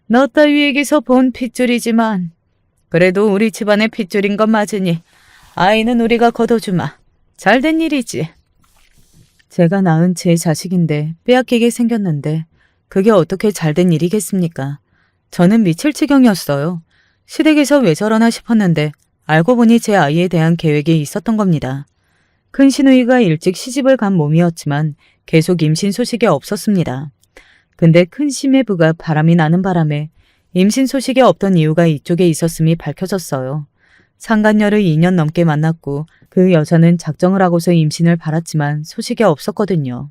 너 따위에게서 본 핏줄이지만 그래도 우리 집안의 핏줄인 건 맞으니 아이는 우리가 거둬주마. 잘된 일이지. 제가 낳은 제 자식인데 빼앗기게 생겼는데 그게 어떻게 잘된 일이겠습니까? 저는 미칠 지경이었어요. 시댁에서 왜 저러나 싶었는데 알고 보니 제 아이에 대한 계획이 있었던 겁니다. 큰 시누이가 일찍 시집을 간 몸이었지만 계속 임신 소식이 없었습니다. 근데 큰 시매부가 바람이 나는 바람에 임신 소식이 없던 이유가 이쪽에 있었음이 밝혀졌어요. 상간녀를 2년 넘게 만났고 그 여자는 작정을 하고서 임신을 바랐지만 소식이 없었거든요.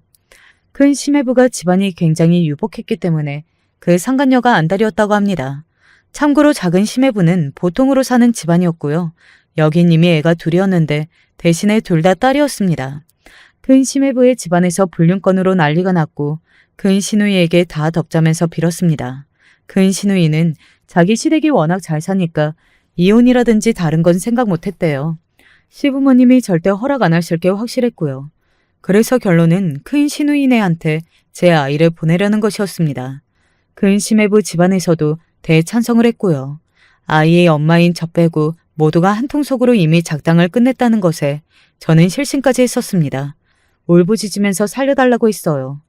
큰 시매부가 집안이 굉장히 유복했기 때문에 그 상간녀가 안달이었다고 합니다. 참고로 작은 시매부는 보통으로 사는 집안이었고요. 여긴 이미 애가 둘이었는데 대신에 둘 다 딸이었습니다. 큰 시매부의 집안에서 불륜건으로 난리가 났고 큰 시누이에게 다 덮자면서 빌었습니다. 큰 시누이는 자기 시댁이 워낙 잘 사니까 이혼이라든지 다른 건 생각 못했대요. 시부모님이 절대 허락 안 하실 게 확실했고요. 그래서 결론은 큰 시누이네한테 제 아이를 보내려는 것이었습니다. 큰 시매부 집안에서도 대찬성을 했고요. 아이의 엄마인 저 빼고 모두가 한통속으로 이미 작당을 끝냈다는 것에 저는 실신까지 했었습니다. 울부짖으면서 살려달라고 했어요.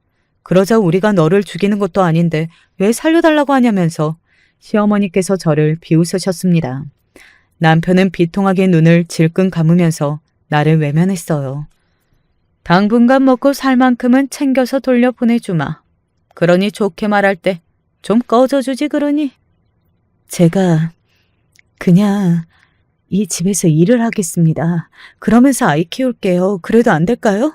그러자 우리가 너를 죽이는 것도 아닌데 왜 살려달라고 하냐면서 시어머니께서 저를 비웃으셨습니다. 남편은 비통하게 눈을 질끈 감으면서 나를 외면했어요. 당분간 먹고 살 만큼은 챙겨서 돌려보내주마. 그러니 좋게 말할 때 좀 꺼져주지 그러니. 제가 그냥 이 집에서 일을 하겠습니다. 그러면서 아이 키울게요. 그래도 안 될까요?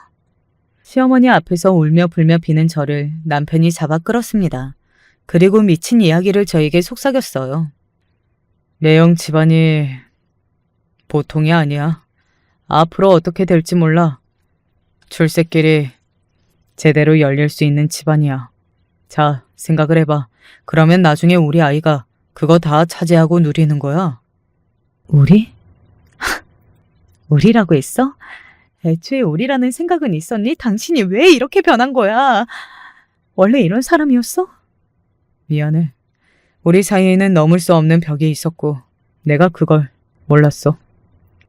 시어머니 앞에서 울며 불며 비는 저를 남편이 잡아 끌었습니다. 그리고 미친 이야기를 저에게 속삭였어요. 매형 집안이 보통이 아니야. 앞으로 어떻게 될지 몰라. 출세길이 제대로 열릴 수 있는 집안이야. 자, 생각을 해봐. 그러면 나중에 우리 아이가 그거 다 차지하고 누리는 거야. 우리? 우리라고 했어? 애초에 우리라는 생각은 있었니? 당신이 왜 이렇게 변한 거야? 원래 이런 사람이었어? 미안해. 우리 사이에는 넘을 수 없는 벽이 있었고 내가 그걸 몰랐어.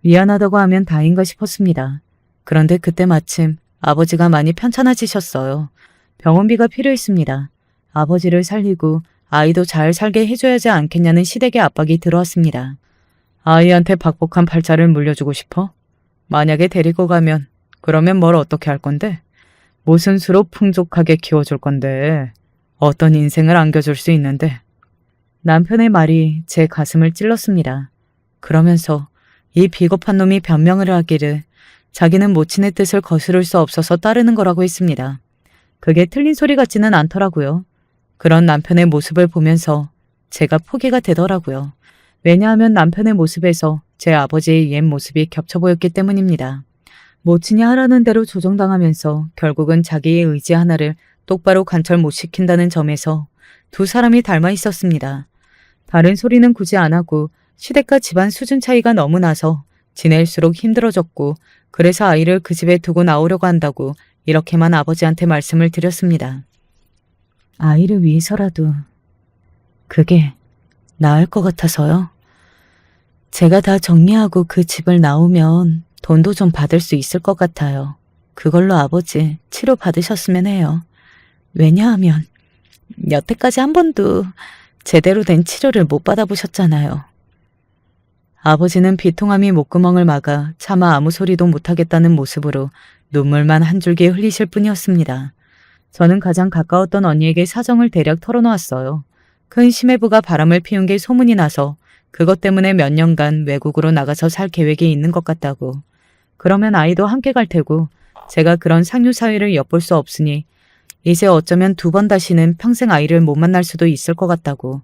미안하다고 하면 다인가 싶었습니다. 그런데 그때 마침 아버지가 많이 편찮아지셨어요. 병원비가 필요했습니다. 아버지를 살리고 아이도 잘 살게 해줘야지 않겠냐는 시댁의 압박이 들어왔습니다. 아이한테 박복한 팔자를 물려주고 싶어? 만약에 데리고 가면 그러면 뭘 어떻게 할 건데? 무슨 수로 풍족하게 키워줄 건데? 어떤 인생을 안겨줄 수 있는데? 남편의 말이 제 가슴을 찔렀습니다. 그러면서 이 비겁한 놈이 변명을 하기를 자기는 모친의 뜻을 거스를 수 없어서 따르는 거라고 했습니다. 그게 틀린 소리 같지는 않더라고요. 그런 남편의 모습을 보면서 제가 포기가 되더라고요. 왜냐하면 남편의 모습에서 제 아버지의 옛 모습이 겹쳐 보였기 때문입니다. 모친이 하라는 대로 조정당하면서 결국은 자기의 의지 하나를 똑바로 관철 못 시킨다는 점에서 두 사람이 닮아 있었습니다. 다른 소리는 굳이 안 하고 시댁과 집안 수준 차이가 너무 나서 지낼수록 힘들어졌고 그래서 아이를 그 집에 두고 나오려고 한다고 이렇게만 아버지한테 말씀을 드렸습니다. 아이를 위해서라도 그게 나을 것 같아서요. 제가 다 정리하고 그 집을 나오면 돈도 좀 받을 수 있을 것 같아요. 그걸로 아버지 치료 받으셨으면 해요. 왜냐하면 여태까지 한 번도 제대로 된 치료를 못 받아보셨잖아요. 아버지는 비통함이 목구멍을 막아 차마 아무 소리도 못하겠다는 모습으로 눈물만 한 줄기 흘리실 뿐이었습니다. 저는 가장 가까웠던 언니에게 사정을 대략 털어놓았어요. 큰 심해부가 바람을 피운 게 소문이 나서 그것 때문에 몇 년간 외국으로 나가서 살 계획이 있는 것 같다고. 그러면 아이도 함께 갈 테고 제가 그런 상류 사회를 엿볼 수 없으니 이제 어쩌면 두 번 다시는 평생 아이를 못 만날 수도 있을 것 같다고.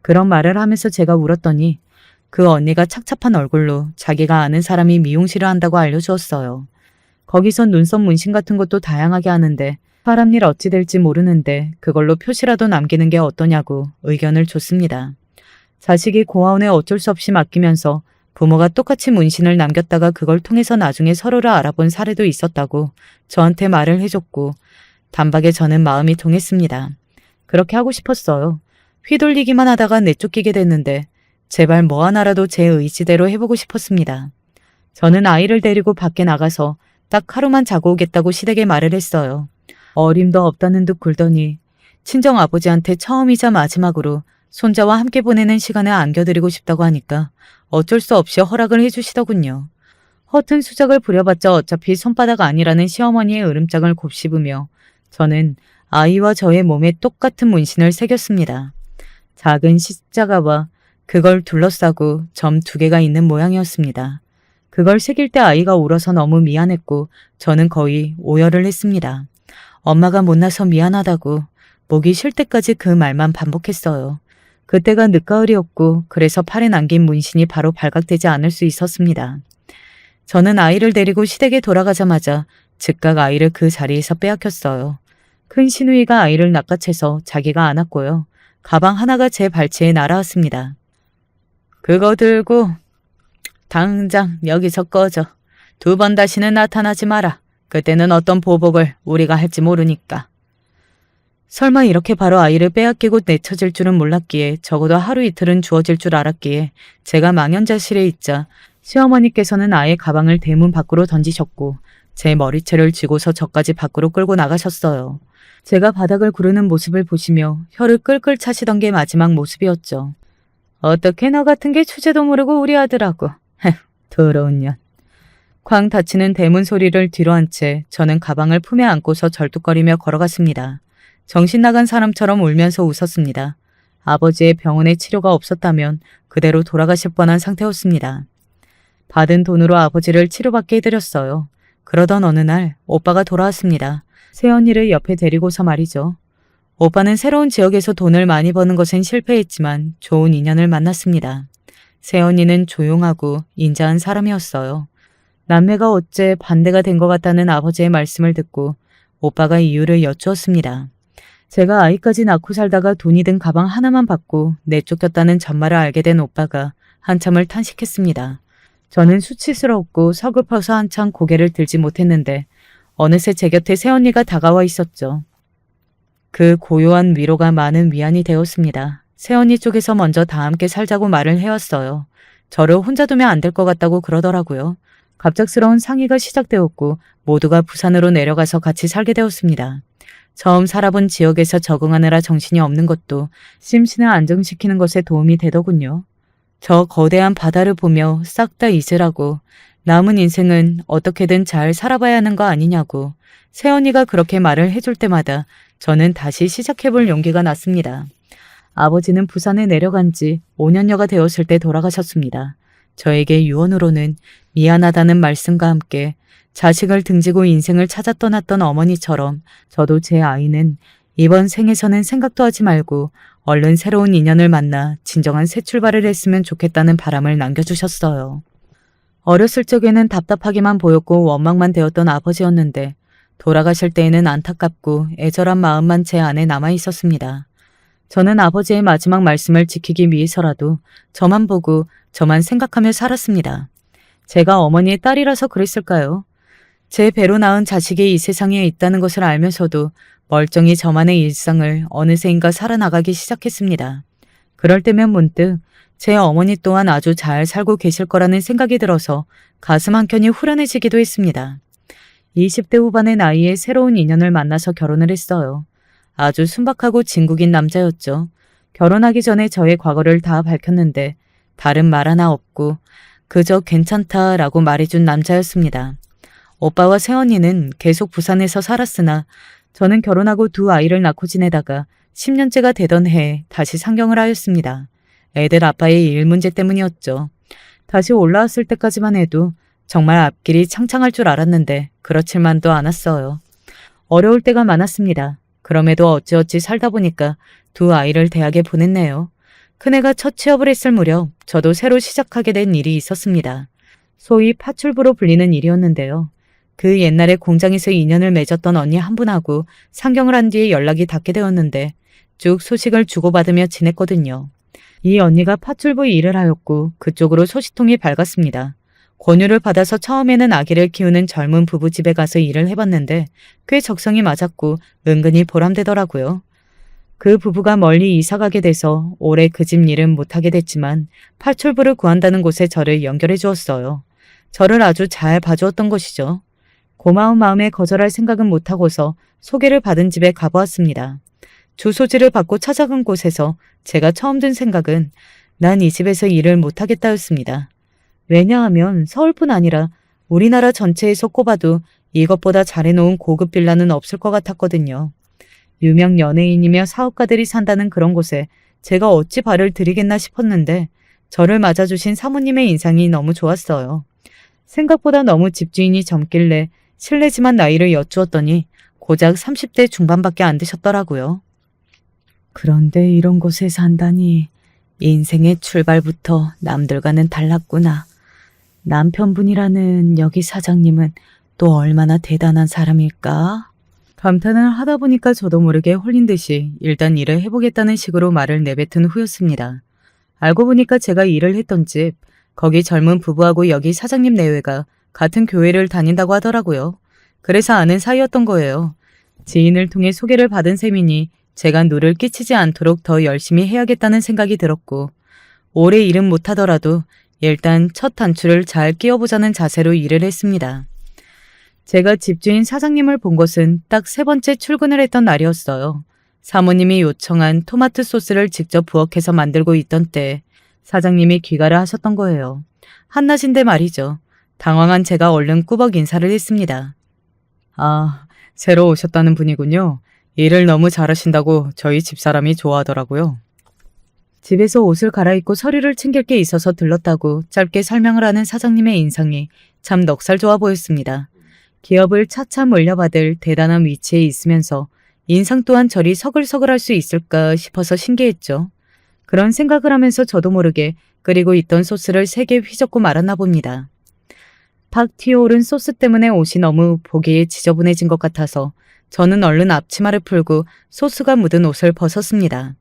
그런 말을 하면서 제가 울었더니 그 언니가 착잡한 얼굴로 자기가 아는 사람이 미용실을 한다고 알려주었어요. 거기선 눈썹 문신 같은 것도 다양하게 하는데 사람 일 어찌 될지 모르는데 그걸로 표시라도 남기는 게 어떠냐고 의견을 줬습니다. 자식이 고아원에 어쩔 수 없이 맡기면서 부모가 똑같이 문신을 남겼다가 그걸 통해서 나중에 서로를 알아본 사례도 있었다고 저한테 말을 해줬고 단박에 저는 마음이 동했습니다. 그렇게 하고 싶었어요. 휘둘리기만 하다가 내쫓기게 됐는데 제발 뭐 하나라도 제 의지대로 해보고 싶었습니다. 저는 아이를 데리고 밖에 나가서 딱 하루만 자고 오겠다고 시댁에 말을 했어요. 어림도 없다는 듯 굴더니 친정아버지한테 처음이자 마지막으로 손자와 함께 보내는 시간을 안겨드리고 싶다고 하니까 어쩔 수 없이 허락을 해주시더군요. 허튼 수작을 부려봤자 어차피 손바닥 아니라는 시어머니의 으름장을 곱씹으며 저는 아이와 저의 몸에 똑같은 문신을 새겼습니다. 작은 십자가와 그걸 둘러싸고 점 2개가 있는 모양이었습니다. 그걸 새길 때 아이가 울어서 너무 미안했고 저는 거의 오열을 했습니다. 엄마가 못나서 미안하다고 목이 쉴 때까지 그 말만 반복했어요. 그때가 늦가을이었고 그래서 팔에 남긴 문신이 바로 발각되지 않을 수 있었습니다. 저는 아이를 데리고 시댁에 돌아가자마자 즉각 아이를 그 자리에서 빼앗겼어요. 큰 시누이가 아이를 낚아채서 자기가 안았고요. 가방 하나가 제 발치에 날아왔습니다. 그거 들고 당장 여기서 꺼져. 2번 다시는 나타나지 마라. 그때는 어떤 보복을 우리가 할지 모르니까. 설마 이렇게 바로 아이를 빼앗기고 내쳐질 줄은 몰랐기에 적어도 하루 이틀은 주어질 줄 알았기에 제가 망연자실에 있자 시어머니께서는 아예 가방을 대문 밖으로 던지셨고 제 머리채를 쥐고서 저까지 밖으로 끌고 나가셨어요. 제가 바닥을 구르는 모습을 보시며 혀를 끌끌 차시던 게 마지막 모습이었죠. 어떻게 너 같은 게 주제도 모르고 우리 아들하고. 더러운 년. 쾅 닫히는 대문 소리를 뒤로 한 채 저는 가방을 품에 안고서 절뚝거리며 걸어갔습니다. 정신 나간 사람처럼 울면서 웃었습니다. 아버지의 병원에 치료가 없었다면 그대로 돌아가실 뻔한 상태였습니다. 받은 돈으로 아버지를 치료받게 해드렸어요. 그러던 어느 날 오빠가 돌아왔습니다. 새언니를 옆에 데리고서 말이죠. 오빠는 새로운 지역에서 돈을 많이 버는 것엔 실패했지만 좋은 인연을 만났습니다. 새언니는 조용하고 인자한 사람이었어요. 남매가 어째 반대가 된 것 같다는 아버지의 말씀을 듣고 오빠가 이유를 여쭈었습니다. 제가 아이까지 낳고 살다가 돈이 든 가방 하나만 받고 내쫓겼다는 전말을 알게 된 오빠가 한참을 탄식했습니다. 저는 수치스럽고 서글퍼서 한참 고개를 들지 못했는데 어느새 제 곁에 새언니가 다가와 있었죠. 그 고요한 위로가 많은 위안이 되었습니다. 새언니 쪽에서 먼저 다 함께 살자고 말을 해왔어요. 저를 혼자 두면 안 될 것 같다고 그러더라고요. 갑작스러운 상의가 시작되었고 모두가 부산으로 내려가서 같이 살게 되었습니다. 처음 살아본 지역에서 적응하느라 정신이 없는 것도 심신을 안정시키는 것에 도움이 되더군요. 저 거대한 바다를 보며 싹 다 잊으라고, 남은 인생은 어떻게든 잘 살아봐야 하는 거 아니냐고 새언니가 그렇게 말을 해줄 때마다 저는 다시 시작해볼 용기가 났습니다. 아버지는 부산에 내려간 지 5년여가 되었을 때 돌아가셨습니다. 저에게 유언으로는 미안하다는 말씀과 함께 자식을 등지고 인생을 찾아 떠났던 어머니처럼 저도 제 아이는 이번 생에서는 생각도 하지 말고 얼른 새로운 인연을 만나 진정한 새 출발을 했으면 좋겠다는 바람을 남겨주셨어요. 어렸을 적에는 답답하기만 보였고 원망만 되었던 아버지였는데 돌아가실 때에는 안타깝고 애절한 마음만 제 안에 남아 있었습니다. 저는 아버지의 마지막 말씀을 지키기 위해서라도 저만 보고 저만 생각하며 살았습니다. 제가 어머니의 딸이라서 그랬을까요? 제 배로 낳은 자식이 이 세상에 있다는 것을 알면서도 멀쩡히 저만의 일상을 어느새인가 살아나가기 시작했습니다. 그럴 때면 문득 제 어머니 또한 아주 잘 살고 계실 거라는 생각이 들어서 가슴 한켠이 후련해지기도 했습니다. 20대 후반의 나이에 새로운 인연을 만나서 결혼을 했어요. 아주 순박하고 진국인 남자였죠. 결혼하기 전에 저의 과거를 다 밝혔는데 다른 말 하나 없고 그저 괜찮다라고 말해준 남자였습니다. 오빠와 새언니는 계속 부산에서 살았으나 저는 결혼하고 두 아이를 낳고 지내다가 10년째가 되던 해에 다시 상경을 하였습니다. 애들 아빠의 일 문제 때문이었죠. 다시 올라왔을 때까지만 해도 정말 앞길이 창창할 줄 알았는데 그렇지만도 않았어요. 어려울 때가 많았습니다. 그럼에도 어찌어찌 살다 보니까 두 아이를 대학에 보냈네요. 큰애가 첫 취업을 했을 무렵 저도 새로 시작하게 된 일이 있었습니다. 소위 파출부로 불리는 일이었는데요. 그 옛날에 공장에서 인연을 맺었던 언니 한 분하고 상경을 한 뒤에 연락이 닿게 되었는데 쭉 소식을 주고받으며 지냈거든요. 이 언니가 파출부 일을 하였고 그쪽으로 소식통이 밝았습니다. 권유를 받아서 처음에는 아기를 키우는 젊은 부부 집에 가서 일을 해봤는데 꽤 적성이 맞았고 은근히 보람되더라고요. 그 부부가 멀리 이사가게 돼서 올해 그 집 일은 못하게 됐지만 파출부를 구한다는 곳에 저를 연결해 주었어요. 저를 아주 잘 봐주었던 것이죠. 고마운 마음에 거절할 생각은 못하고서 소개를 받은 집에 가보았습니다. 주소지를 받고 찾아간 곳에서 제가 처음 든 생각은 난 이 집에서 일을 못하겠다였습니다. 왜냐하면 서울뿐 아니라 우리나라 전체에서 꼽아도 이것보다 잘해놓은 고급 빌라는 없을 것 같았거든요. 유명 연예인이며 사업가들이 산다는 그런 곳에 제가 어찌 발을 들이겠나 싶었는데 저를 맞아주신 사모님의 인상이 너무 좋았어요. 생각보다 너무 집주인이 젊길래 실례지만 나이를 여쭈었더니 고작 30대 중반밖에 안 되셨더라고요. 그런데 이런 곳에 산다니 인생의 출발부터 남들과는 달랐구나. 남편분이라는 여기 사장님은 또 얼마나 대단한 사람일까? 감탄을 하다 보니까 저도 모르게 홀린 듯이 일단 일을 해보겠다는 식으로 말을 내뱉은 후였습니다. 알고 보니까 제가 일을 했던 집, 거기 젊은 부부하고 여기 사장님 내외가 같은 교회를 다닌다고 하더라고요. 그래서 아는 사이였던 거예요. 지인을 통해 소개를 받은 셈이니 제가 누를 끼치지 않도록 더 열심히 해야겠다는 생각이 들었고 오래 일은 못하더라도 일단 첫 단추를 잘 끼워보자는 자세로 일을 했습니다. 제가 집주인 사장님을 본 것은 딱 3번째 출근을 했던 날이었어요. 사모님이 요청한 토마토 소스를 직접 부엌에서 만들고 있던 때 사장님이 귀가를 하셨던 거예요. 한낮인데 말이죠. 당황한 제가 얼른 꾸벅 인사를 했습니다. 아, 새로 오셨다는 분이군요. 일을 너무 잘하신다고 저희 집사람이 좋아하더라고요. 집에서 옷을 갈아입고 서류를 챙길 게 있어서 들렀다고 짧게 설명을 하는 사장님의 인상이 참 넉살 좋아 보였습니다. 기업을 차차 물려받을 대단한 위치에 있으면서 인상 또한 저리 서글서글할 수 있을까 싶어서 신기했죠. 그런 생각을 하면서 저도 모르게 끓이고 있던 소스를 3개 휘젓고 말았나 봅니다. 팍 튀어오른 소스 때문에 옷이 너무 보기에 지저분해진 것 같아서 저는 얼른 앞치마를 풀고 소스가 묻은 옷을 벗었습니다.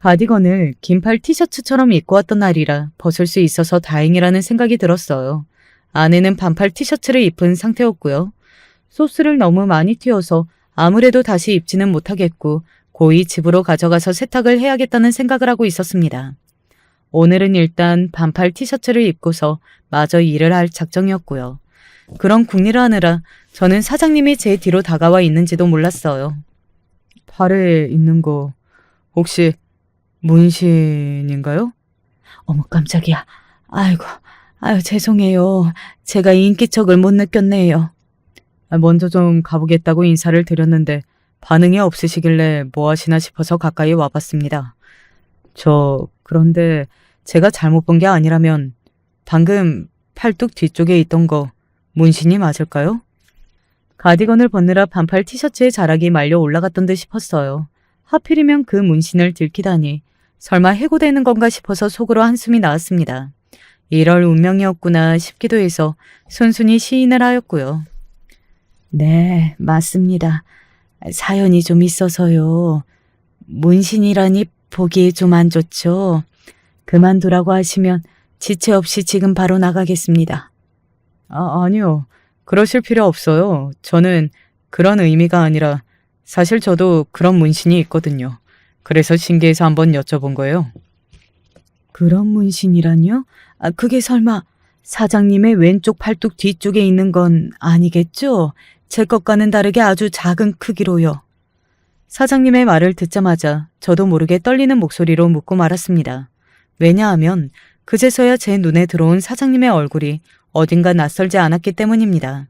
가디건을 긴팔 티셔츠처럼 입고 왔던 날이라 벗을 수 있어서 다행이라는 생각이 들었어요. 안에는 반팔 티셔츠를 입은 상태였고요. 소스를 너무 많이 튀어서 아무래도 다시 입지는 못하겠고 고이 집으로 가져가서 세탁을 해야겠다는 생각을 하고 있었습니다. 오늘은 일단 반팔 티셔츠를 입고서 마저 일을 할 작정이었고요. 그런 궁리를 하느라 저는 사장님이 제 뒤로 다가와 있는지도 몰랐어요. 팔에 있는 거 혹시 문신인가요? 어머 깜짝이야. 아유 죄송해요. 제가 인기척을 못 느꼈네요. 먼저 좀 가보겠다고 인사를 드렸는데 반응이 없으시길래 뭐 하시나 싶어서 가까이 와봤습니다. 그런데 제가 잘못 본 게 아니라면 방금 팔뚝 뒤쪽에 있던 거 문신이 맞을까요? 가디건을 벗느라 반팔 티셔츠에 자락이 말려 올라갔던 듯 싶었어요. 하필이면 그 문신을 들키다니 설마 해고되는 건가 싶어서 속으로 한숨이 나왔습니다. 이럴 운명이었구나 싶기도 해서 순순히 시인을 하였고요. 네, 맞습니다. 사연이 좀 있어서요. 문신이라니 보기 좀 안 좋죠. 그만두라고 하시면 지체 없이 지금 바로 나가겠습니다. 아니요. 그러실 필요 없어요. 저는 그런 의미가 아니라 사실 저도 그런 문신이 있거든요. 그래서 신기해서 한번 여쭤본 거예요. 그런 문신이라뇨? 그게 설마 사장님의 왼쪽 팔뚝 뒤쪽에 있는 건 아니겠죠? 제 것과는 다르게 아주 작은 크기로요. 사장님의 말을 듣자마자 저도 모르게 떨리는 목소리로 묻고 말았습니다. 왜냐하면 그제서야 제 눈에 들어온 사장님의 얼굴이 어딘가 낯설지 않았기 때문입니다.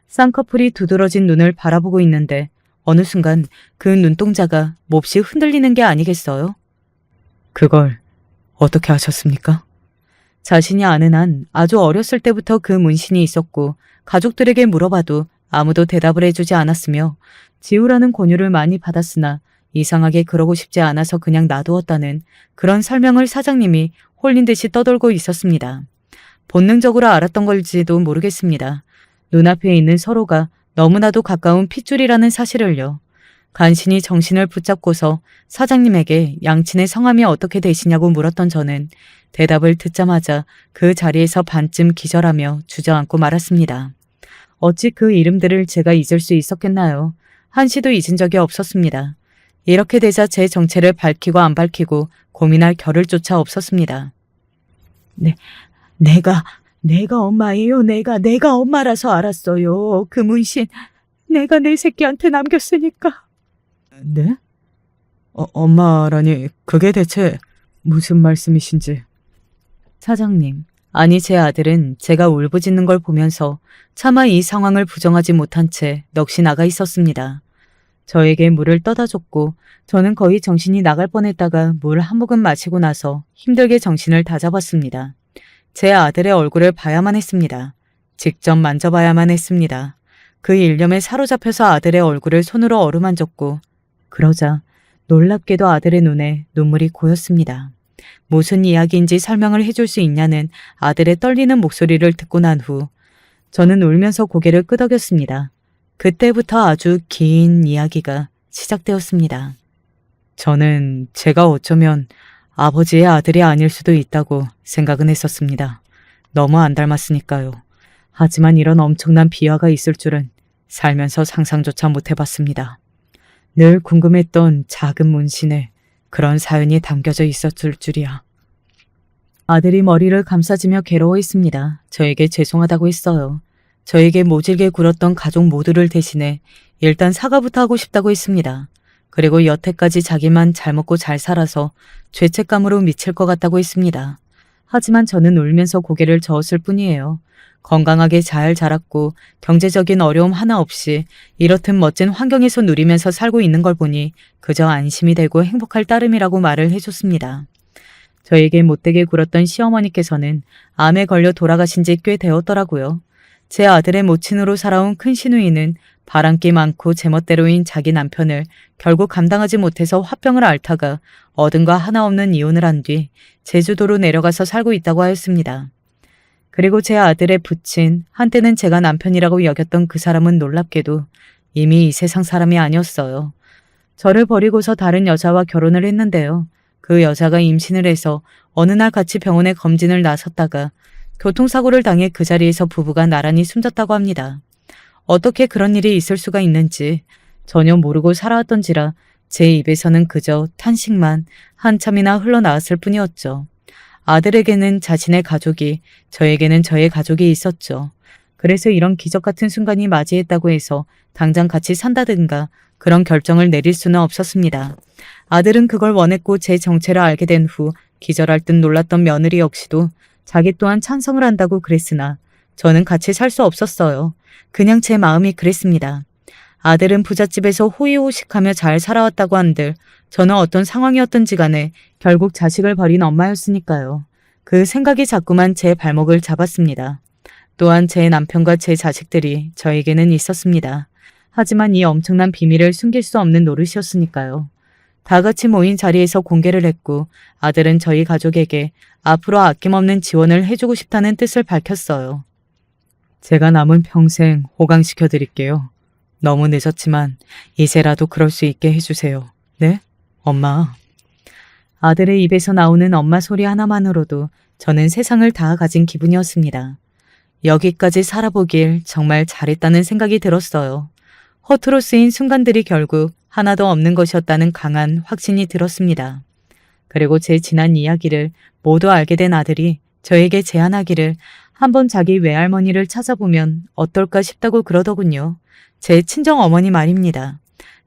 쌍꺼풀이 두드러진 눈을 바라보고 있는데 어느 순간 그 눈동자가 몹시 흔들리는 게 아니겠어요? 그걸 어떻게 하셨습니까? 자신이 아는 한 아주 어렸을 때부터 그 문신이 있었고 가족들에게 물어봐도 아무도 대답을 해주지 않았으며 지우라는 권유를 많이 받았으나 이상하게 그러고 싶지 않아서 그냥 놔두었다는 그런 설명을 사장님이 홀린 듯이 떠돌고 있었습니다. 본능적으로 알았던 걸지도 모르겠습니다. 눈앞에 있는 서로가 너무나도 가까운 핏줄이라는 사실을요. 간신히 정신을 붙잡고서 사장님에게 양친의 성함이 어떻게 되시냐고 물었던 저는 대답을 듣자마자 그 자리에서 반쯤 기절하며 주저앉고 말았습니다. 어찌 그 이름들을 제가 잊을 수 있었겠나요? 한시도 잊은 적이 없었습니다. 이렇게 되자 제 정체를 밝히고 안 밝히고 고민할 겨를 조차 없었습니다. 네, 내가 엄마예요. 내가 엄마라서 알았어요. 그 문신 내가 내 새끼한테 남겼으니까. 네? 엄마라니 그게 대체 무슨 말씀이신지. 사장님, 아니 제 아들은 제가 울부짖는 걸 보면서 차마 이 상황을 부정하지 못한 채 넋이 나가 있었습니다. 저에게 물을 떠다 줬고 저는 거의 정신이 나갈 뻔했다가 물 한 모금 마시고 나서 힘들게 정신을 다잡았습니다. 제 아들의 얼굴을 봐야만 했습니다. 직접 만져봐야만 했습니다. 그 일념에 사로잡혀서 아들의 얼굴을 손으로 어루만졌고 그러자 놀랍게도 아들의 눈에 눈물이 고였습니다. 무슨 이야기인지 설명을 해줄 수 있냐는 아들의 떨리는 목소리를 듣고 난 후 저는 울면서 고개를 끄덕였습니다. 그때부터 아주 긴 이야기가 시작되었습니다. 저는 제가 어쩌면 아버지의 아들이 아닐 수도 있다고 생각은 했었습니다. 너무 안 닮았으니까요. 하지만 이런 엄청난 비화가 있을 줄은 살면서 상상조차 못 해봤습니다. 늘 궁금했던 작은 문신에 그런 사연이 담겨져 있었을 줄이야. 아들이 머리를 감싸지며 괴로워했습니다. 저에게 죄송하다고 했어요. 저에게 모질게 굴었던 가족 모두를 대신해 일단 사과부터 하고 싶다고 했습니다. 그리고 여태까지 자기만 잘 먹고 잘 살아서 죄책감으로 미칠 것 같다고 했습니다. 하지만 저는 울면서 고개를 저었을 뿐이에요. 건강하게 잘 자랐고 경제적인 어려움 하나 없이 이렇듯 멋진 환경에서 누리면서 살고 있는 걸 보니 그저 안심이 되고 행복할 따름이라고 말을 해줬습니다. 저에게 못되게 굴었던 시어머니께서는 암에 걸려 돌아가신 지 꽤 되었더라고요. 제 아들의 모친으로 살아온 큰 시누이는 바람기 많고 제멋대로인 자기 남편을 결국 감당하지 못해서 화병을 앓다가 얻은 거 하나 없는 이혼을 한 뒤 제주도로 내려가서 살고 있다고 하였습니다. 그리고 제 아들의 부친, 한때는 제가 남편이라고 여겼던 그 사람은 놀랍게도 이미 이 세상 사람이 아니었어요. 저를 버리고서 다른 여자와 결혼을 했는데요. 그 여자가 임신을 해서 어느 날 같이 병원에 검진을 나섰다가 교통사고를 당해 그 자리에서 부부가 나란히 숨졌다고 합니다. 어떻게 그런 일이 있을 수가 있는지 전혀 모르고 살아왔던지라 제 입에서는 그저 탄식만 한참이나 흘러나왔을 뿐이었죠. 아들에게는 자신의 가족이, 저에게는 저의 가족이 있었죠. 그래서 이런 기적 같은 순간이 맞이했다고 해서 당장 같이 산다든가 그런 결정을 내릴 수는 없었습니다. 아들은 그걸 원했고 제 정체를 알게 된 후 기절할 듯 놀랐던 며느리 역시도 자기 또한 찬성을 한다고 그랬으나 저는 같이 살 수 없었어요. 그냥 제 마음이 그랬습니다. 아들은 부잣집에서 호의호식하며 잘 살아왔다고 한들 저는 어떤 상황이었던지 간에 결국 자식을 버린 엄마였으니까요. 그 생각이 자꾸만 제 발목을 잡았습니다. 또한 제 남편과 제 자식들이 저에게는 있었습니다. 하지만 이 엄청난 비밀을 숨길 수 없는 노릇이었으니까요. 다 같이 모인 자리에서 공개를 했고 아들은 저희 가족에게 앞으로 아낌없는 지원을 해주고 싶다는 뜻을 밝혔어요. 제가 남은 평생 호강시켜 드릴게요. 너무 늦었지만 이제라도 그럴 수 있게 해주세요. 네? 엄마. 아들의 입에서 나오는 엄마 소리 하나만으로도 저는 세상을 다 가진 기분이었습니다. 여기까지 살아보길 정말 잘했다는 생각이 들었어요. 허투루 쓰인 순간들이 결국 하나도 없는 것이었다는 강한 확신이 들었습니다. 그리고 제 지난 이야기를 모두 알게 된 아들이 저에게 제안하기를 한번 자기 외할머니를 찾아보면 어떨까 싶다고 그러더군요. 제 친정 어머니 말입니다.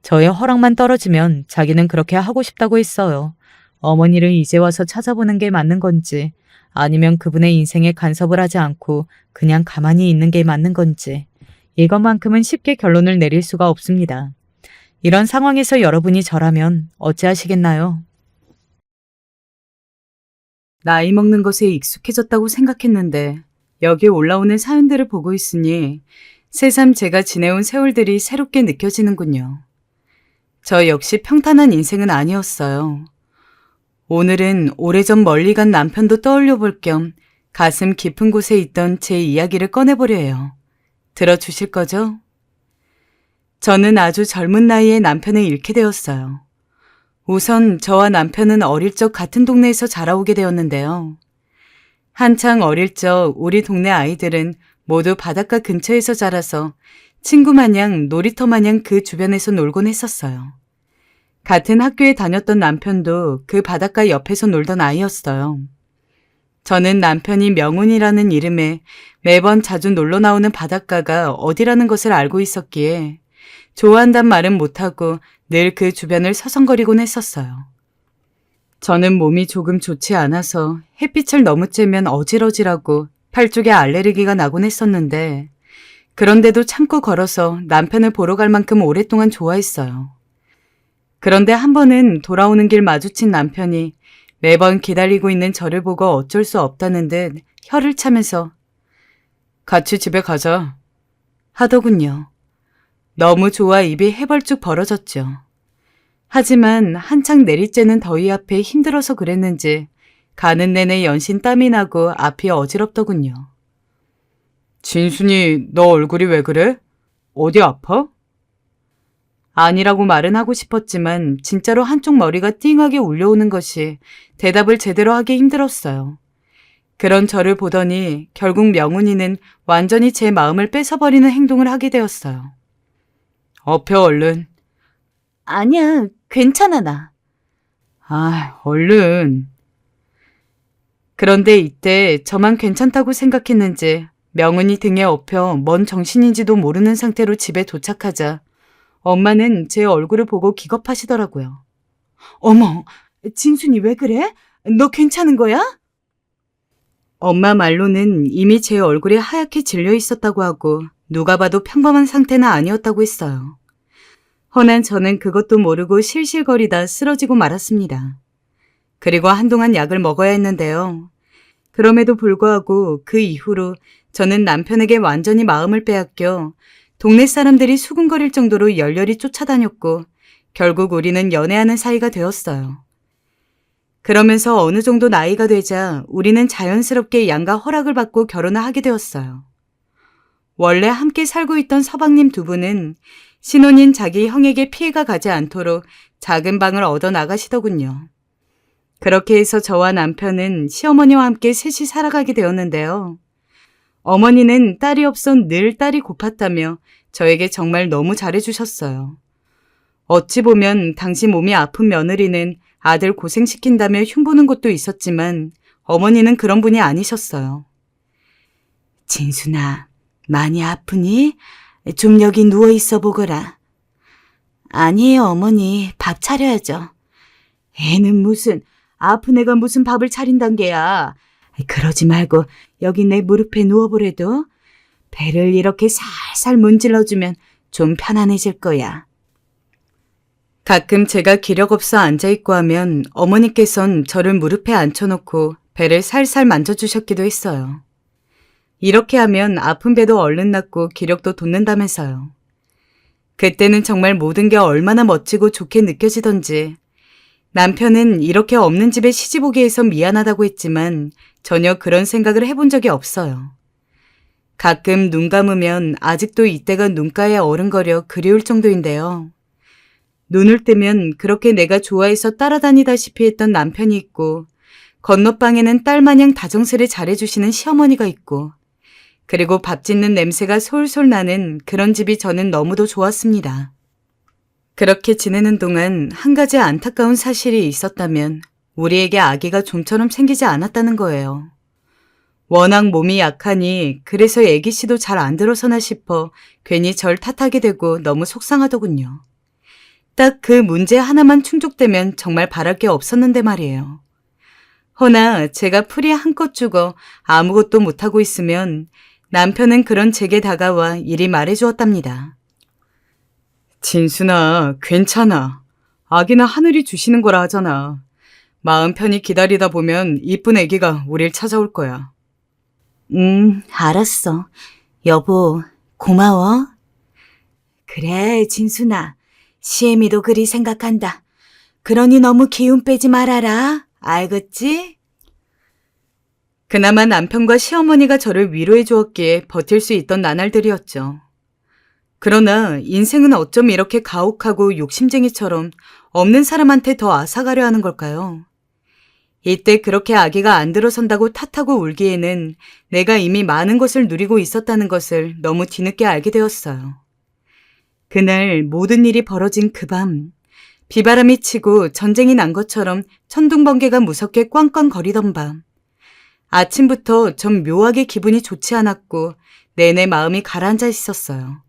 저의 허락만 떨어지면 자기는 그렇게 하고 싶다고 했어요. 어머니를 이제 와서 찾아보는 게 맞는 건지 아니면 그분의 인생에 간섭을 하지 않고 그냥 가만히 있는 게 맞는 건지 이것만큼은 쉽게 결론을 내릴 수가 없습니다. 이런 상황에서 여러분이 저라면 어찌하시겠나요? 나이 먹는 것에 익숙해졌다고 생각했는데 여기 올라오는 사연들을 보고 있으니 새삼 제가 지내온 세월들이 새롭게 느껴지는군요. 저 역시 평탄한 인생은 아니었어요. 오늘은 오래전 멀리 간 남편도 떠올려 볼 겸 가슴 깊은 곳에 있던 제 이야기를 꺼내보려 해요. 들어주실 거죠? 저는 아주 젊은 나이에 남편을 잃게 되었어요. 우선 저와 남편은 어릴 적 같은 동네에서 자라오게 되었는데요. 한창 어릴 적 우리 동네 아이들은 모두 바닷가 근처에서 자라서 친구 마냥 놀이터 마냥 그 주변에서 놀곤 했었어요. 같은 학교에 다녔던 남편도 그 바닷가 옆에서 놀던 아이였어요. 저는 남편이 명운이라는 이름에 매번 자주 놀러 나오는 바닷가가 어디라는 것을 알고 있었기에 좋아한단 말은 못하고 늘 그 주변을 서성거리곤 했었어요. 저는 몸이 조금 좋지 않아서 햇빛을 너무 쬐면 어질어질하고 팔 쪽에 알레르기가 나곤 했었는데 그런데도 참고 걸어서 남편을 보러 갈 만큼 오랫동안 좋아했어요. 그런데 한 번은 돌아오는 길 마주친 남편이 매번 기다리고 있는 저를 보고 어쩔 수 없다는 듯 혀를 차면서 같이 집에 가자 하더군요. 너무 좋아 입이 해벌쭉 벌어졌죠. 하지만 한창 내리쬐는 더위 앞에 힘들어서 그랬는지 가는 내내 연신 땀이 나고 앞이 어지럽더군요. 진순이, 너 얼굴이 왜 그래? 어디 아파? 아니라고 말은 하고 싶었지만 진짜로 한쪽 머리가 띵하게 울려오는 것이 대답을 제대로 하기 힘들었어요. 그런 저를 보더니 결국 명훈이는 완전히 제 마음을 뺏어버리는 행동을 하게 되었어요. 엎혀 얼른. 아니야, 괜찮아 나. 아, 얼른. 그런데 이때 저만 괜찮다고 생각했는지 명훈이 등에 엎여 뭔 정신인지도 모르는 상태로 집에 도착하자 엄마는 제 얼굴을 보고 기겁하시더라고요. 어머, 진순이 왜 그래? 너 괜찮은 거야? 엄마 말로는 이미 제 얼굴이 하얗게 질려 있었다고 하고 누가 봐도 평범한 상태는 아니었다고 했어요. 허난 저는 그것도 모르고 실실거리다 쓰러지고 말았습니다. 그리고 한동안 약을 먹어야 했는데요. 그럼에도 불구하고 그 이후로 저는 남편에게 완전히 마음을 빼앗겨 동네 사람들이 수군거릴 정도로 열렬히 쫓아다녔고 결국 우리는 연애하는 사이가 되었어요. 그러면서 어느 정도 나이가 되자 우리는 자연스럽게 양가 허락을 받고 결혼을 하게 되었어요. 원래 함께 살고 있던 서방님 두 분은 신혼인 자기 형에게 피해가 가지 않도록 작은 방을 얻어 나가시더군요. 그렇게 해서 저와 남편은 시어머니와 함께 셋이 살아가게 되었는데요. 어머니는 딸이 없어 늘 딸이 고팠다며 저에게 정말 너무 잘해주셨어요. 어찌 보면 당시 몸이 아픈 며느리는 아들 고생시킨다며 흉보는 것도 있었지만 어머니는 그런 분이 아니셨어요. 진순아, 많이 아프니? 좀 여기 누워있어 보거라. 아니에요, 어머니. 밥 차려야죠. 애는 무슨, 아픈 애가 무슨 밥을 차린단 게야. 그러지 말고 여기 내 무릎에 누워보래도 배를 이렇게 살살 문질러주면 좀 편안해질 거야. 가끔 제가 기력 없어 앉아있고 하면 어머니께선 저를 무릎에 앉혀놓고 배를 살살 만져주셨기도 했어요. 이렇게 하면 아픈 배도 얼른 낫고 기력도 돋는다면서요. 그때는 정말 모든 게 얼마나 멋지고 좋게 느껴지던지 남편은 이렇게 없는 집에 시집 오게 해서 미안하다고 했지만 전혀 그런 생각을 해본 적이 없어요. 가끔 눈 감으면 아직도 이때가 눈가에 어른거려 그리울 정도인데요. 눈을 뜨면 그렇게 내가 좋아해서 따라다니다시피 했던 남편이 있고 건너방에는 딸마냥 다정스레 잘해주시는 시어머니가 있고 그리고 밥 짓는 냄새가 솔솔 나는 그런 집이 저는 너무도 좋았습니다. 그렇게 지내는 동안 한 가지 안타까운 사실이 있었다면 우리에게 아기가 좀처럼 생기지 않았다는 거예요. 워낙 몸이 약하니 그래서 애기씨도 잘 안 들어서나 싶어 괜히 절 탓하게 되고 너무 속상하더군요. 딱 그 문제 하나만 충족되면 정말 바랄 게 없었는데 말이에요. 허나 제가 풀이 한껏 죽어 아무것도 못하고 있으면 남편은 그런 제게 다가와 이리 말해주었답니다. 진순아, 괜찮아. 아기는 하늘이 주시는 거라 하잖아. 마음 편히 기다리다 보면 이쁜 아기가 우릴 찾아올 거야. 알았어. 여보, 고마워. 그래, 진순아. 시애미도 그리 생각한다. 그러니 너무 기운 빼지 말아라. 알겠지? 그나마 남편과 시어머니가 저를 위로해 주었기에 버틸 수 있던 나날들이었죠. 그러나 인생은 어쩜 이렇게 가혹하고 욕심쟁이처럼 없는 사람한테 더 앗아가려 하는 걸까요? 이때 그렇게 아기가 안 들어선다고 탓하고 울기에는 내가 이미 많은 것을 누리고 있었다는 것을 너무 뒤늦게 알게 되었어요. 그날 모든 일이 벌어진 그 밤, 비바람이 치고 전쟁이 난 것처럼 천둥번개가 무섭게 꽝꽝거리던 밤, 아침부터 전 묘하게 기분이 좋지 않았고 내내 마음이 가라앉아 있었어요.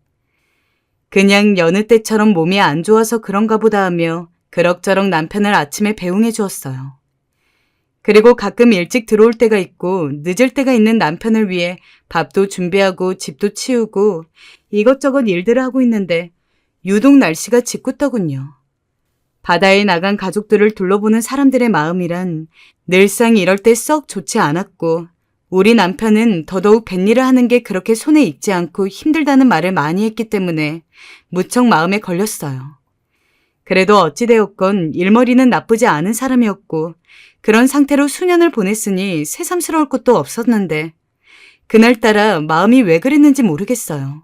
그냥 여느 때처럼 몸이 안 좋아서 그런가 보다 하며 그럭저럭 남편을 아침에 배웅해 주었어요. 그리고 가끔 일찍 들어올 때가 있고 늦을 때가 있는 남편을 위해 밥도 준비하고 집도 치우고 이것저것 일들을 하고 있는데 유독 날씨가 짓궂더군요. 바다에 나간 가족들을 둘러보는 사람들의 마음이란 늘상 이럴 때 썩 좋지 않았고 우리 남편은 더더욱 뱃일을 하는 게 그렇게 손에 익지 않고 힘들다는 말을 많이 했기 때문에 무척 마음에 걸렸어요. 그래도 어찌되었건 일머리는 나쁘지 않은 사람이었고 그런 상태로 수년을 보냈으니 새삼스러울 것도 없었는데 그날따라 마음이 왜 그랬는지 모르겠어요.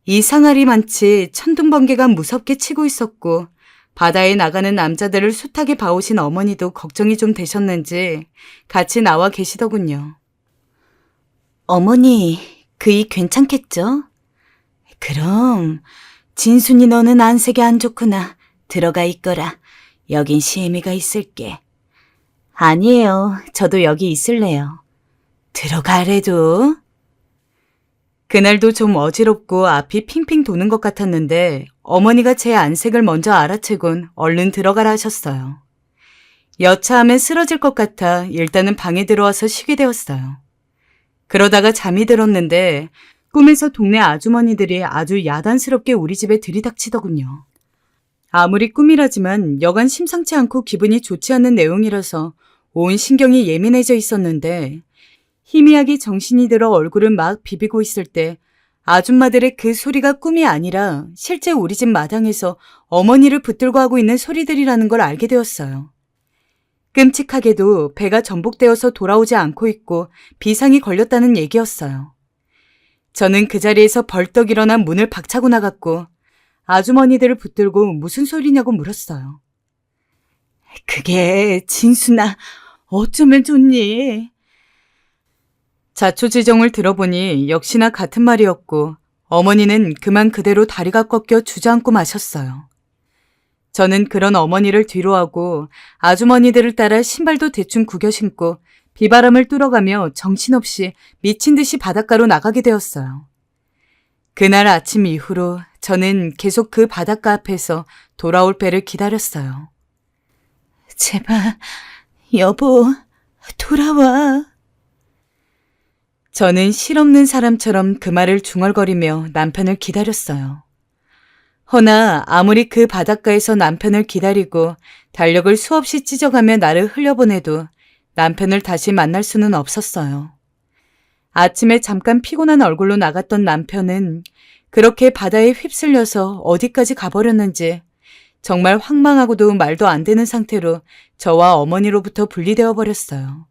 이상하리만치 천둥번개가 무섭게 치고 있었고 바다에 나가는 남자들을 숱하게 봐오신 어머니도 걱정이 좀 되셨는지 같이 나와 계시더군요. 어머니, 그이 괜찮겠죠? 그럼, 진순이 너는 안색이 안 좋구나. 들어가 있거라. 여긴 시애미가 있을게. 아니에요. 저도 여기 있을래요. 들어가래도. 그날도 좀 어지럽고 앞이 핑핑 도는 것 같았는데 어머니가 제 안색을 먼저 알아채곤 얼른 들어가라 하셨어요. 여차하면 쓰러질 것 같아 일단은 방에 들어와서 쉬게 되었어요. 그러다가 잠이 들었는데 꿈에서 동네 아주머니들이 아주 야단스럽게 우리 집에 들이닥치더군요. 아무리 꿈이라지만 여간 심상치 않고 기분이 좋지 않는 내용이라서 온 신경이 예민해져 있었는데 희미하게 정신이 들어 얼굴을 막 비비고 있을 때 아줌마들의 그 소리가 꿈이 아니라 실제 우리 집 마당에서 어머니를 붙들고 하고 있는 소리들이라는 걸 알게 되었어요. 끔찍하게도 배가 전복되어서 돌아오지 않고 있고 비상이 걸렸다는 얘기였어요. 저는 그 자리에서 벌떡 일어나 문을 박차고 나갔고 아주머니들을 붙들고 무슨 소리냐고 물었어요. 그게 진순아, 어쩌면 좋니? 자초지종을 들어보니 역시나 같은 말이었고 어머니는 그만 그대로 다리가 꺾여 주저앉고 마셨어요. 저는 그런 어머니를 뒤로하고 아주머니들을 따라 신발도 대충 구겨 신고 비바람을 뚫어가며 정신없이 미친 듯이 바닷가로 나가게 되었어요. 그날 아침 이후로 저는 계속 그 바닷가 앞에서 돌아올 배를 기다렸어요. 제발, 여보, 돌아와. 저는 실없는 사람처럼 그 말을 중얼거리며 남편을 기다렸어요. 허나 아무리 그 바닷가에서 남편을 기다리고 달력을 수없이 찢어가며 나를 흘려보내도 남편을 다시 만날 수는 없었어요. 아침에 잠깐 피곤한 얼굴로 나갔던 남편은 그렇게 바다에 휩쓸려서 어디까지 가버렸는지 정말 황망하고도 말도 안 되는 상태로 저와 어머니로부터 분리되어 버렸어요.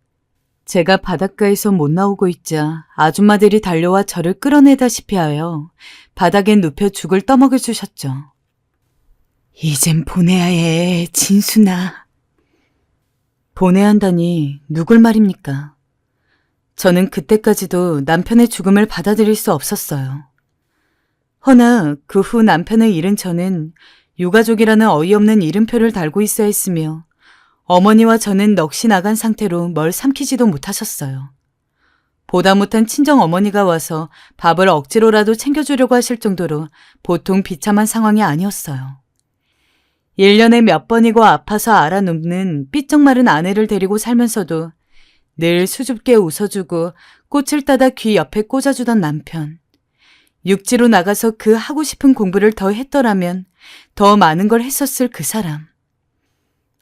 제가 바닷가에서 못 나오고 있자 아줌마들이 달려와 저를 끌어내다시피 하여 바닥에 눕혀 죽을 떠먹여 주셨죠. 이젠 보내야 해, 진순아. 보내야 한다니 누굴 말입니까? 저는 그때까지도 남편의 죽음을 받아들일 수 없었어요. 허나 그 후 남편을 잃은 저는 유가족이라는 어이없는 이름표를 달고 있어야 했으며 어머니와 저는 넋이 나간 상태로 뭘 삼키지도 못하셨어요. 보다 못한 친정 어머니가 와서 밥을 억지로라도 챙겨주려고 하실 정도로 보통 비참한 상황이 아니었어요. 1년에 몇 번이고 아파서 앓아 눕는 삐쩍 마른 아내를 데리고 살면서도 늘 수줍게 웃어주고 꽃을 따다 귀 옆에 꽂아주던 남편. 육지로 나가서 그 하고 싶은 공부를 더 했더라면 더 많은 걸 했었을 그 사람.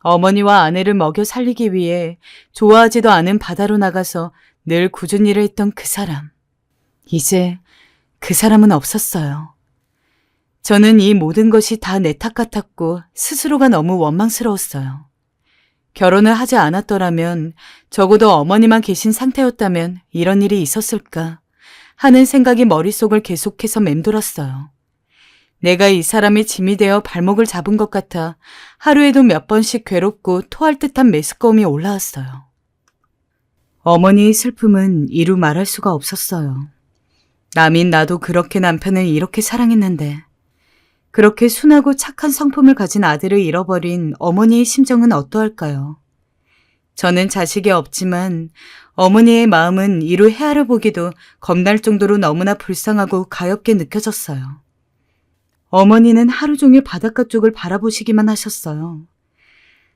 어머니와 아내를 먹여 살리기 위해 좋아하지도 않은 바다로 나가서 늘 굳은 일을 했던 그 사람. 이제 그 사람은 없었어요. 저는 이 모든 것이 다 내 탓 같았고 스스로가 너무 원망스러웠어요. 결혼을 하지 않았더라면 적어도 어머니만 계신 상태였다면 이런 일이 있었을까 하는 생각이 머릿속을 계속해서 맴돌았어요. 내가 이 사람의 짐이 되어 발목을 잡은 것 같아 하루에도 몇 번씩 괴롭고 토할 듯한 메스꺼움이 올라왔어요. 어머니의 슬픔은 이루 말할 수가 없었어요. 남인 나도 그렇게 남편을 이렇게 사랑했는데 그렇게 순하고 착한 성품을 가진 아들을 잃어버린 어머니의 심정은 어떠할까요? 저는 자식이 없지만 어머니의 마음은 이루 헤아려 보기도 겁날 정도로 너무나 불쌍하고 가엾게 느껴졌어요. 어머니는 하루 종일 바닷가 쪽을 바라보시기만 하셨어요.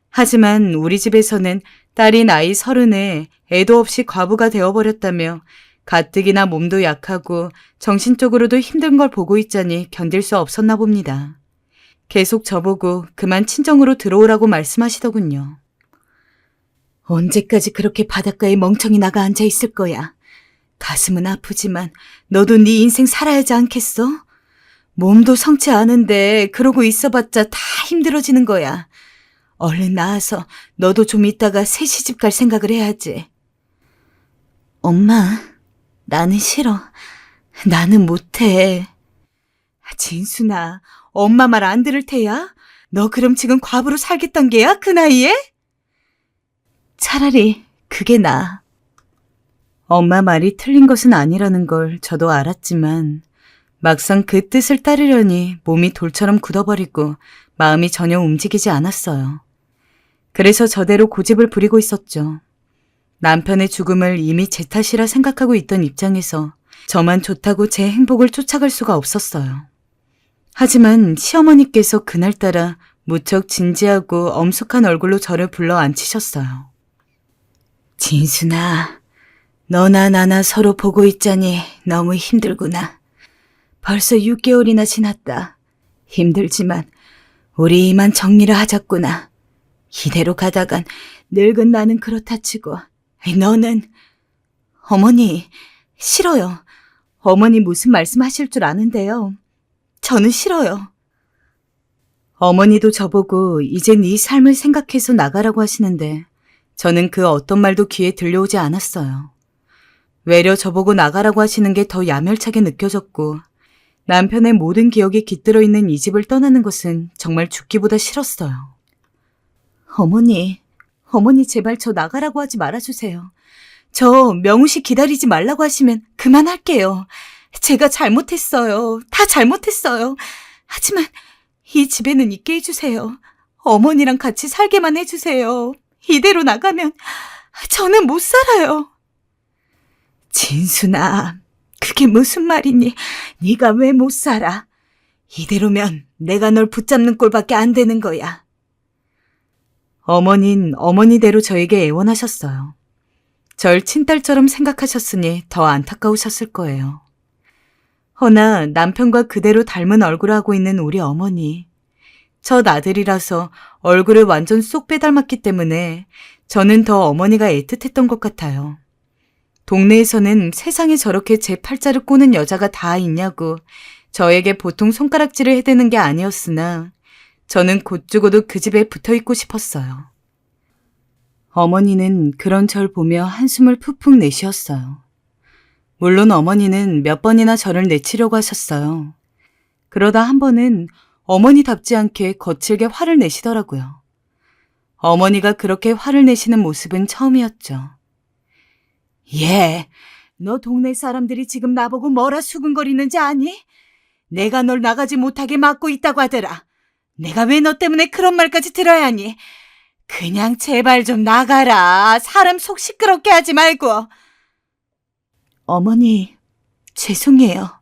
하지만 우리 집에서는 딸이 나이 30에 애도 없이 과부가 되어버렸다며 가뜩이나 몸도 약하고 정신적으로도 힘든 걸 보고 있자니 견딜 수 없었나 봅니다. 계속 저보고 그만 친정으로 들어오라고 말씀하시더군요. 언제까지 그렇게 바닷가에 멍청이 나가 앉아 있을 거야. 가슴은 아프지만 너도 네 인생 살아야지 않겠어? 몸도 성치 않은데 그러고 있어봤자 다 힘들어지는 거야. 얼른 나와서 너도 좀 있다가 새 시집 갈 생각을 해야지. 엄마, 나는 싫어. 나는 못해. 진순아, 엄마 말 안 들을 테야? 너 그럼 지금 과부로 살겠단 게야? 그 나이에? 차라리 그게 나아. 엄마 말이 틀린 것은 아니라는 걸 저도 알았지만 막상 그 뜻을 따르려니 몸이 돌처럼 굳어버리고 마음이 전혀 움직이지 않았어요. 그래서 저대로 고집을 부리고 있었죠. 남편의 죽음을 이미 제 탓이라 생각하고 있던 입장에서 저만 좋다고 제 행복을 쫓아갈 수가 없었어요. 하지만 시어머니께서 그날따라 무척 진지하고 엄숙한 얼굴로 저를 불러 앉히셨어요. 진순아, 너나 나나 서로 보고 있자니 너무 힘들구나. 벌써 6개월이나 지났다. 힘들지만 우리 이만 정리를 하자꾸나. 이대로 가다간 늙은 나는 그렇다 치고 너는... 어머니, 싫어요. 어머니 무슨 말씀하실 줄 아는데요. 저는 싫어요. 어머니도 저보고 이제 네 삶을 생각해서 나가라고 하시는데 저는 그 어떤 말도 귀에 들려오지 않았어요. 외려 저보고 나가라고 하시는 게 더 야멸차게 느껴졌고 남편의 모든 기억이 깃들어 있는 이 집을 떠나는 것은 정말 죽기보다 싫었어요. 어머니 제발 저 나가라고 하지 말아주세요. 저 명우 씨 기다리지 말라고 하시면 그만할게요. 제가 잘못했어요. 다 잘못했어요. 하지만 이 집에는 있게 해주세요. 어머니랑 같이 살게만 해주세요. 이대로 나가면 저는 못 살아요. 진순아, 그게 무슨 말이니? 네가 왜 못 살아? 이대로면 내가 널 붙잡는 꼴밖에 안 되는 거야. 어머닌 어머니대로 저에게 애원하셨어요. 절 친딸처럼 생각하셨으니 더 안타까우셨을 거예요. 허나 남편과 그대로 닮은 얼굴을 하고 있는 우리 어머니. 첫 아들이라서 얼굴을 완전 쏙 빼닮았기 때문에 저는 더 어머니가 애틋했던 것 같아요. 동네에서는 세상에 저렇게 제 팔자를 꼬는 여자가 다 있냐고 저에게 보통 손가락질을 해대는 게 아니었으나 저는 곧 죽어도 그 집에 붙어있고 싶었어요. 어머니는 그런 절 보며 한숨을 푹푹 내쉬었어요. 물론 어머니는 몇 번이나 저를 내치려고 하셨어요. 그러다 한 번은 어머니답지 않게 거칠게 화를 내시더라고요. 어머니가 그렇게 화를 내시는 모습은 처음이었죠. 너 동네 사람들이 지금 나보고 뭐라 수근거리는지 아니? 내가 널 나가지 못하게 막고 있다고 하더라. 내가 왜 너 때문에 그런 말까지 들어야 하니? 그냥 제발 좀 나가라. 사람 속 시끄럽게 하지 말고. 어머니, 죄송해요.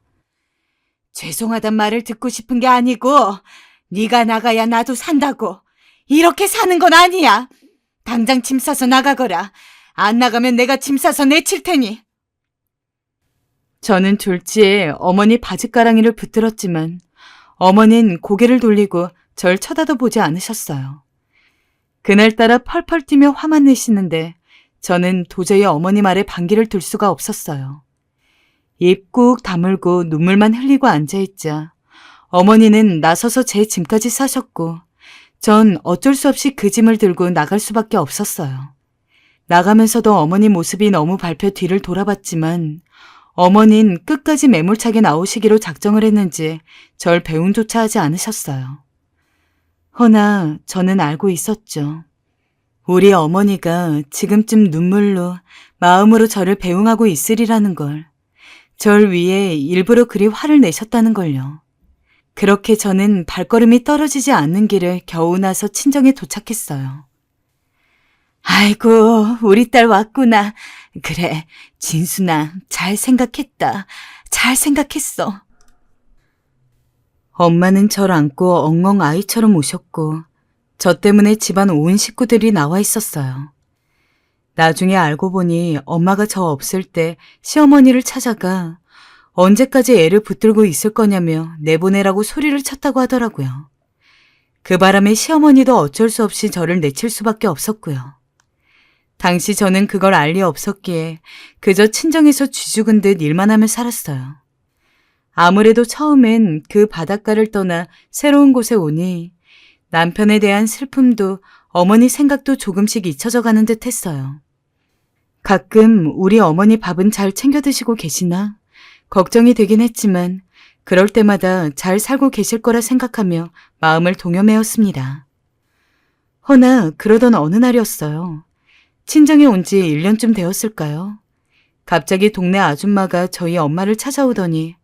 죄송하단 말을 듣고 싶은 게 아니고 네가 나가야 나도 산다고. 이렇게 사는 건 아니야. 당장 짐 싸서 나가거라. 안 나가면 내가 짐 싸서 내칠 테니. 저는 졸지에 어머니 바짓가랑이를 붙들었지만 어머니는 고개를 돌리고 절 쳐다도 보지 않으셨어요. 그날따라 펄펄 뛰며 화만 내시는데 저는 도저히 어머니 말에 반기를 둘 수가 없었어요. 입 꾹 다물고 눈물만 흘리고 앉아있자 어머니는 나서서 제 짐까지 싸셨고 전 어쩔 수 없이 그 짐을 들고 나갈 수밖에 없었어요. 나가면서도 어머니 모습이 너무 밟혀 뒤를 돌아봤지만 어머니는 끝까지 매몰차게 나오시기로 작정을 했는지 절 배웅조차 하지 않으셨어요. 허나 저는 알고 있었죠. 우리 어머니가 지금쯤 눈물로 마음으로 저를 배웅하고 있으리라는 걸. 절 위해 일부러 그리 화를 내셨다는 걸요. 그렇게 저는 발걸음이 떨어지지 않는 길을 겨우 나서 친정에 도착했어요. 아이고, 우리 딸 왔구나. 그래, 진순아, 잘 생각했다. 잘 생각했어. 엄마는 절 안고 엉엉 아이처럼 우셨고 저 때문에 집안 온 식구들이 나와 있었어요. 나중에 알고 보니 엄마가 저 없을 때 시어머니를 찾아가 언제까지 애를 붙들고 있을 거냐며 내보내라고 소리를 쳤다고 하더라고요. 그 바람에 시어머니도 어쩔 수 없이 저를 내칠 수밖에 없었고요. 당시 저는 그걸 알 리 없었기에 그저 친정에서 쥐죽은 듯 일만 하며 살았어요. 아무래도 처음엔 그 바닷가를 떠나 새로운 곳에 오니 남편에 대한 슬픔도 어머니 생각도 조금씩 잊혀져 가는 듯 했어요. 가끔 우리 어머니 밥은 잘 챙겨 드시고 계시나 걱정이 되긴 했지만 그럴 때마다 잘 살고 계실 거라 생각하며 마음을 동요매었습니다. 허나 그러던 어느 날이었어요. 친정에 온 지 1년쯤 되었을까요? 갑자기 동네 아줌마가 저희 엄마를 찾아오더니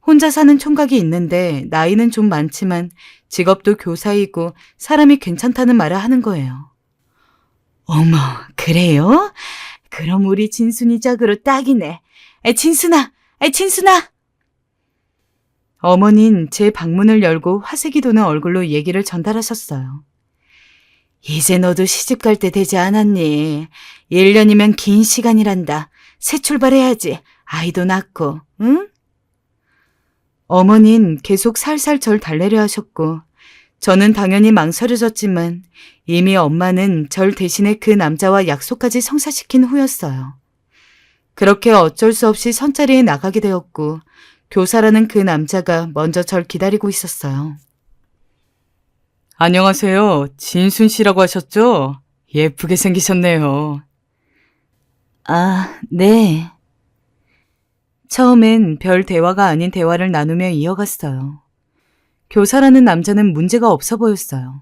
혼자 사는 총각이 있는데 나이는 좀 많지만 직업도 교사이고 사람이 괜찮다는 말을 하는 거예요. 어머, 그래요? 그럼 우리 진순이 짝으로 딱이네. 진순아! 진순아! 어머니는 제 방문을 열고 화색이 도는 얼굴로 얘기를 전달하셨어요. 이제 너도 시집 갈 때 되지 않았니? 1년이면 긴 시간이란다. 새 출발해야지. 아이도 낳고, 응? 어머니는 계속 살살 절 달래려 하셨고 저는 당연히 망설여졌지만 이미 엄마는 절 대신에 그 남자와 약속까지 성사시킨 후였어요. 그렇게 어쩔 수 없이 선자리에 나가게 되었고 교사라는 그 남자가 먼저 절 기다리고 있었어요. 안녕하세요. 진순 씨라고 하셨죠? 예쁘게 생기셨네요. 아, 네. 처음엔 별 대화가 아닌 대화를 나누며 이어갔어요. 교사라는 남자는 문제가 없어 보였어요.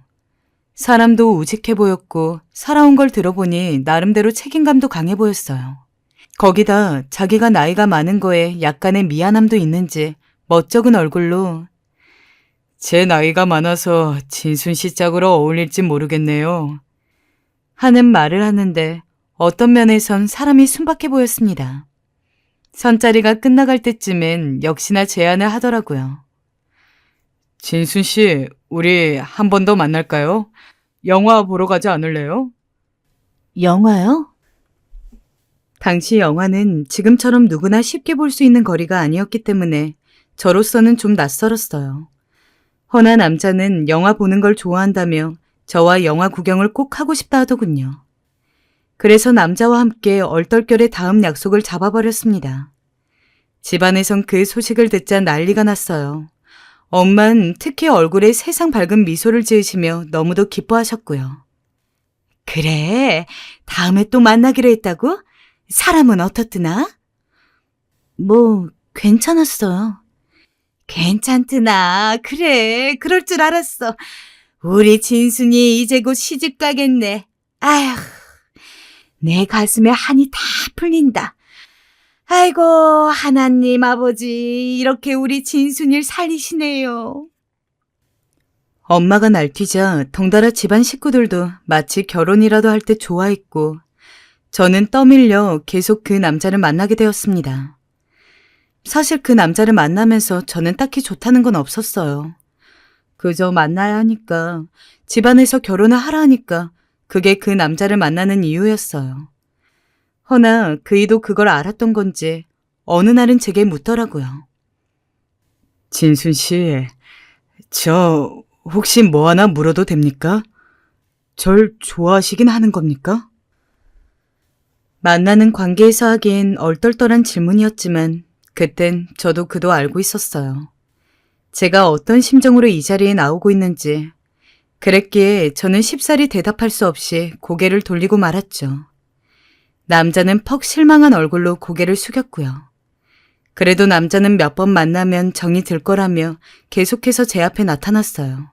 사람도 우직해 보였고 살아온 걸 들어보니 나름대로 책임감도 강해 보였어요. 거기다 자기가 나이가 많은 거에 약간의 미안함도 있는지 멋쩍은 얼굴로 제 나이가 많아서 진순 씨 짝으로 어울릴지 모르겠네요. 하는 말을 하는데 어떤 면에선 사람이 순박해 보였습니다. 선자리가 끝나갈 때쯤엔 역시나 제안을 하더라고요. 진순 씨, 우리 한 번 더 만날까요? 영화 보러 가지 않을래요? 영화요? 당시 영화는 지금처럼 누구나 쉽게 볼 수 있는 거리가 아니었기 때문에 저로서는 좀 낯설었어요. 허나 남자는 영화 보는 걸 좋아한다며 저와 영화 구경을 꼭 하고 싶다 하더군요. 그래서 남자와 함께 얼떨결에 다음 약속을 잡아버렸습니다. 집안에선 그 소식을 듣자 난리가 났어요. 엄마는 특히 얼굴에 세상 밝은 미소를 지으시며 너무도 기뻐하셨고요. 그래, 다음에 또 만나기로 했다고? 사람은 어떻드나? 뭐, 괜찮았어요. 괜찮드나. 그래, 그럴 줄 알았어. 우리 진순이 이제 곧 시집 가겠네. 아휴, 내 가슴에 한이 다 풀린다. 아이고, 하나님 아버지, 이렇게 우리 진순이를 살리시네요. 엄마가 날뛰자 덩달아 집안 식구들도 마치 결혼이라도 할 때 좋아했고, 저는 떠밀려 계속 그 남자를 만나게 되었습니다. 사실 그 남자를 만나면서 저는 딱히 좋다는 건 없었어요. 그저 만나야 하니까, 집안에서 결혼을 하라 하니까 그게 그 남자를 만나는 이유였어요. 허나 그이도 그걸 알았던 건지 어느 날은 제게 묻더라고요. 진순 씨, 저 혹시 뭐 하나 물어도 됩니까? 절 좋아하시긴 하는 겁니까? 만나는 관계에서 하기엔 얼떨떨한 질문이었지만 그땐 저도 그도 알고 있었어요. 제가 어떤 심정으로 이 자리에 나오고 있는지. 그랬기에 저는 쉽사리 대답할 수 없이 고개를 돌리고 말았죠. 남자는 퍽 실망한 얼굴로 고개를 숙였고요. 그래도 남자는 몇 번 만나면 정이 들 거라며 계속해서 제 앞에 나타났어요.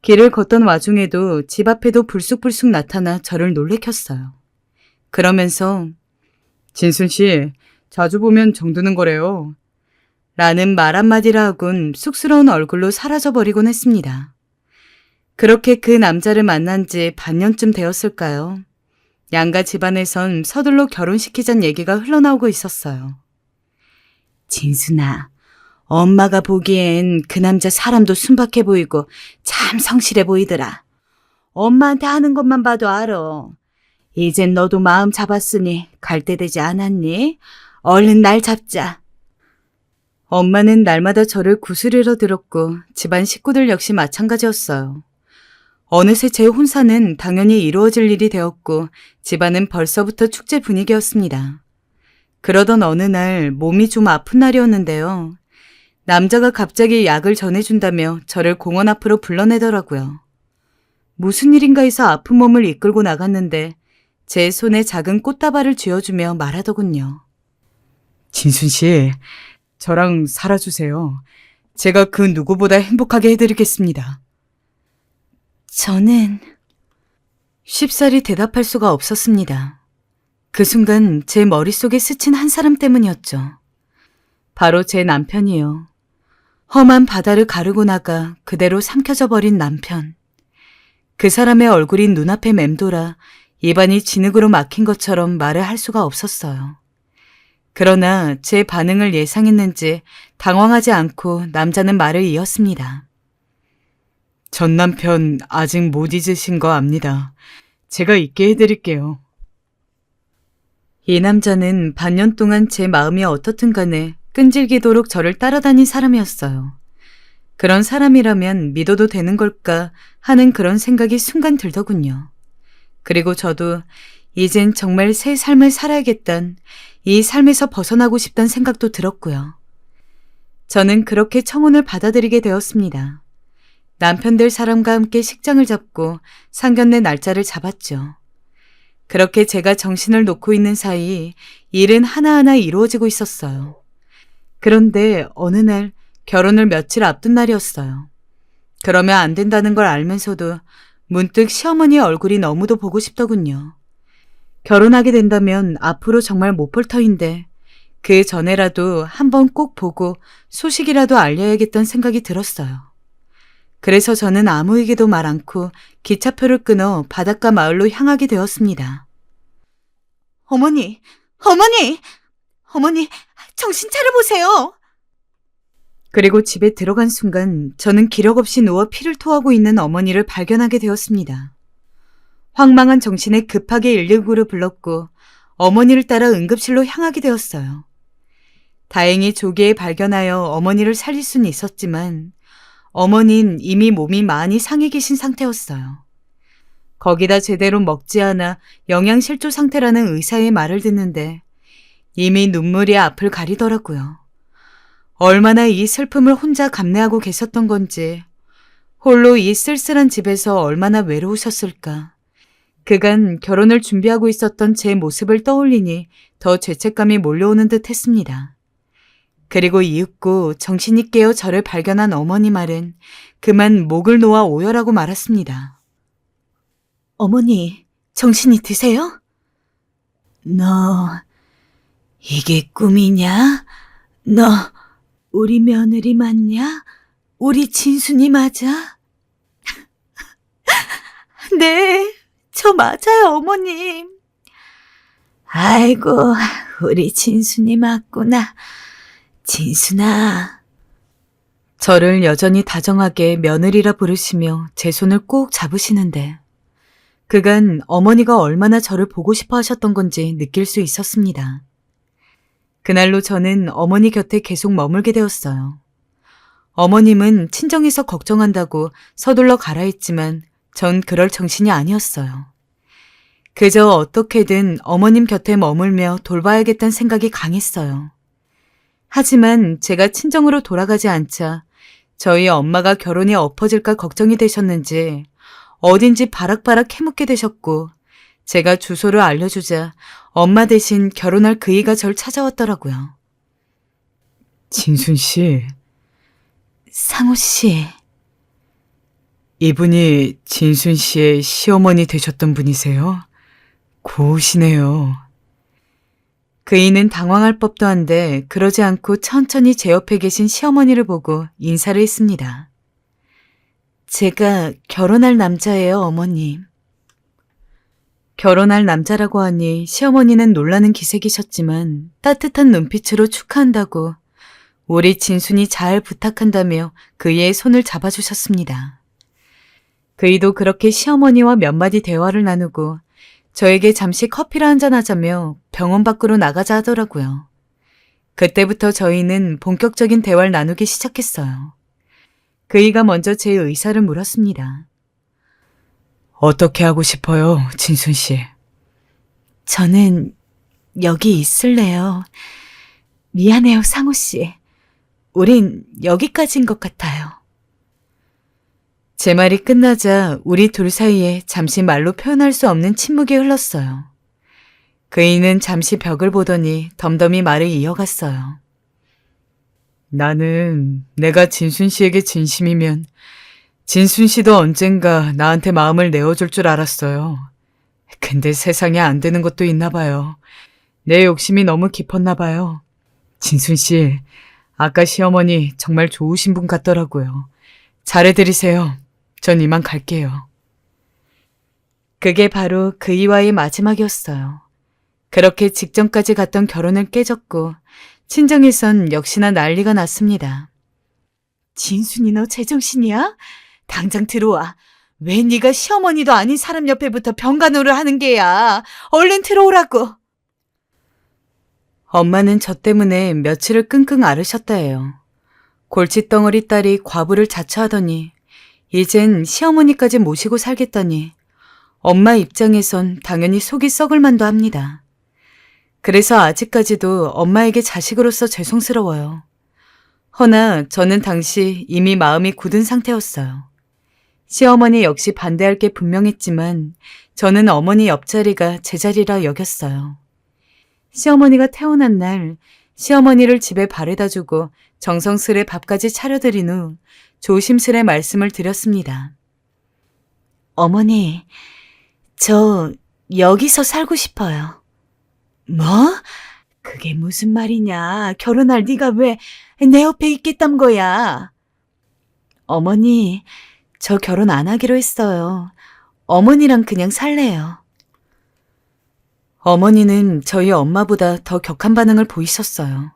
길을 걷던 와중에도 집 앞에도 불쑥불쑥 나타나 저를 놀래켰어요. 그러면서 진순 씨, 자주 보면 정드는 거래요. 라는 말 한마디를 하곤 쑥스러운 얼굴로 사라져버리곤 했습니다. 그렇게 그 남자를 만난 지 반년쯤 되었을까요? 양가 집안에선 서둘러 결혼시키자는 얘기가 흘러나오고 있었어요. 진순아, 엄마가 보기엔 그 남자 사람도 순박해 보이고 참 성실해 보이더라. 엄마한테 하는 것만 봐도 알아. 이젠 너도 마음 잡았으니 갈 때 되지 않았니? 얼른 날 잡자. 엄마는 날마다 저를 구스리러 들었고 집안 식구들 역시 마찬가지였어요. 어느새 제 혼사는 당연히 이루어질 일이 되었고 집안은 벌써부터 축제 분위기였습니다. 그러던 어느 날 몸이 좀 아픈 날이었는데요. 남자가 갑자기 약을 전해준다며 저를 공원 앞으로 불러내더라고요. 무슨 일인가 해서 아픈 몸을 이끌고 나갔는데 제 손에 작은 꽃다발을 쥐어주며 말하더군요. 진순 씨, 저랑 살아주세요. 제가 그 누구보다 행복하게 해드리겠습니다. 저는 쉽사리 대답할 수가 없었습니다. 그 순간 제 머릿속에 스친 한 사람 때문이었죠. 바로 제 남편이요. 험한 바다를 가르고 나가 그대로 삼켜져 버린 남편. 그 사람의 얼굴이 눈앞에 맴돌아 입안이 진흙으로 막힌 것처럼 말을 할 수가 없었어요. 그러나 제 반응을 예상했는지 당황하지 않고 남자는 말을 이었습니다. 전 남편 아직 못 잊으신 거 압니다. 제가 잊게 해드릴게요. 이 남자는 반년 동안 제 마음이 어떻든 간에 끈질기도록 저를 따라다닌 사람이었어요. 그런 사람이라면 믿어도 되는 걸까 하는 그런 생각이 순간 들더군요. 그리고 저도 이젠 정말 새 삶을 살아야겠단, 이 삶에서 벗어나고 싶단 생각도 들었고요. 저는 그렇게 청혼을 받아들이게 되었습니다. 남편 될 사람과 함께 식장을 잡고 상견례 날짜를 잡았죠. 그렇게 제가 정신을 놓고 있는 사이 일은 하나하나 이루어지고 있었어요. 그런데 어느 날 결혼을 며칠 앞둔 날이었어요. 그러면 안 된다는 걸 알면서도 문득 시어머니의 얼굴이 너무도 보고 싶더군요. 결혼하게 된다면 앞으로 정말 못 볼 터인데 그 전에라도 한번 꼭 보고 소식이라도 알려야겠다는 생각이 들었어요. 그래서 저는 아무에게도 말 않고 기차표를 끊어 바닷가 마을로 향하게 되었습니다. 어머니, 어머니, 어머니, 정신 차려보세요. 그리고 집에 들어간 순간 저는 기력 없이 누워 피를 토하고 있는 어머니를 발견하게 되었습니다. 황망한 정신에 급하게 119를 불렀고 어머니를 따라 응급실로 향하게 되었어요. 다행히 조기에 발견하여 어머니를 살릴 수는 있었지만 어머니는 이미 몸이 많이 상해 계신 상태였어요. 거기다 제대로 먹지 않아 영양실조 상태라는 의사의 말을 듣는데 이미 눈물이 앞을 가리더라고요. 얼마나 이 슬픔을 혼자 감내하고 계셨던 건지, 홀로 이 쓸쓸한 집에서 얼마나 외로우셨을까. 그간 결혼을 준비하고 있었던 제 모습을 떠올리니 더 죄책감이 몰려오는 듯 했습니다. 그리고 이윽고 정신이 깨어 저를 발견한 어머니 말은 그만 목을 놓아 오열하고 말았습니다. 어머니, 정신이 드세요? 너, 이게 꿈이냐? 너, 우리 며느리 맞냐? 우리 진순이 맞아? 네, 저 맞아요, 어머님. 아이고, 우리 진순이 맞구나. 진순아. 저를 여전히 다정하게 며느리라 부르시며 제 손을 꼭 잡으시는데 그간 어머니가 얼마나 저를 보고 싶어 하셨던 건지 느낄 수 있었습니다. 그날로 저는 어머니 곁에 계속 머물게 되었어요. 어머님은 친정에서 걱정한다고 서둘러 가라 했지만 전 그럴 정신이 아니었어요. 그저 어떻게든 어머님 곁에 머물며 돌봐야겠다는 생각이 강했어요. 하지만 제가 친정으로 돌아가지 않자 저희 엄마가 결혼이 엎어질까 걱정이 되셨는지 어딘지 바락바락 캐묻게 되셨고 제가 주소를 알려주자 엄마 대신 결혼할 그이가 절 찾아왔더라고요. 진순 씨. 상우 씨. 이분이 진순 씨의 시어머니 되셨던 분이세요? 고우시네요. 그이는 당황할 법도 한데 그러지 않고 천천히 제 옆에 계신 시어머니를 보고 인사를 했습니다. 제가 결혼할 남자예요, 어머님. 결혼할 남자라고 하니 시어머니는 놀라는 기색이셨지만 따뜻한 눈빛으로 축하한다고 우리 진순이 잘 부탁한다며 그이의 손을 잡아주셨습니다. 그이도 그렇게 시어머니와 몇 마디 대화를 나누고 저에게 잠시 커피를 한잔하자며 병원 밖으로 나가자 하더라고요. 그때부터 저희는 본격적인 대화를 나누기 시작했어요. 그이가 먼저 제 의사를 물었습니다. 어떻게 하고 싶어요, 진순 씨? 저는 여기 있을래요. 미안해요, 상우 씨. 우린 여기까지인 것 같아요. 제 말이 끝나자 우리 둘 사이에 잠시 말로 표현할 수 없는 침묵이 흘렀어요. 그이는 잠시 벽을 보더니 덤덤히 말을 이어갔어요. 나는 내가 진순 씨에게 진심이면 진순 씨도 언젠가 나한테 마음을 내어줄 줄 알았어요. 근데 세상에 안 되는 것도 있나 봐요. 내 욕심이 너무 깊었나 봐요. 진순 씨, 아까 시어머니 정말 좋으신 분 같더라고요. 잘해드리세요. 전 이만 갈게요. 그게 바로 그이와의 마지막이었어요. 그렇게 직전까지 갔던 결혼을 깨졌고 친정에선 역시나 난리가 났습니다. 진순이 너 제정신이야? 당장 들어와. 왜 네가 시어머니도 아닌 사람 옆에부터 병간호를 하는 게야. 얼른 들어오라고. 엄마는 저 때문에 며칠을 끙끙 앓으셨다 해요. 골칫덩어리 딸이 과부를 자처하더니 이젠 시어머니까지 모시고 살겠다니 엄마 입장에선 당연히 속이 썩을 만도 합니다. 그래서 아직까지도 엄마에게 자식으로서 죄송스러워요. 허나 저는 당시 이미 마음이 굳은 상태였어요. 시어머니 역시 반대할 게 분명했지만 저는 어머니 옆자리가 제 자리라 여겼어요. 시어머니가 태어난 날 시어머니를 집에 바래다 주고 정성스레 밥까지 차려드린 후 조심스레 말씀을 드렸습니다. 어머니, 저 여기서 살고 싶어요. 뭐? 그게 무슨 말이냐. 결혼할 네가 왜 내 옆에 있겠단 거야. 어머니, 저 결혼 안 하기로 했어요. 어머니랑 그냥 살래요. 어머니는 저희 엄마보다 더 격한 반응을 보이셨어요.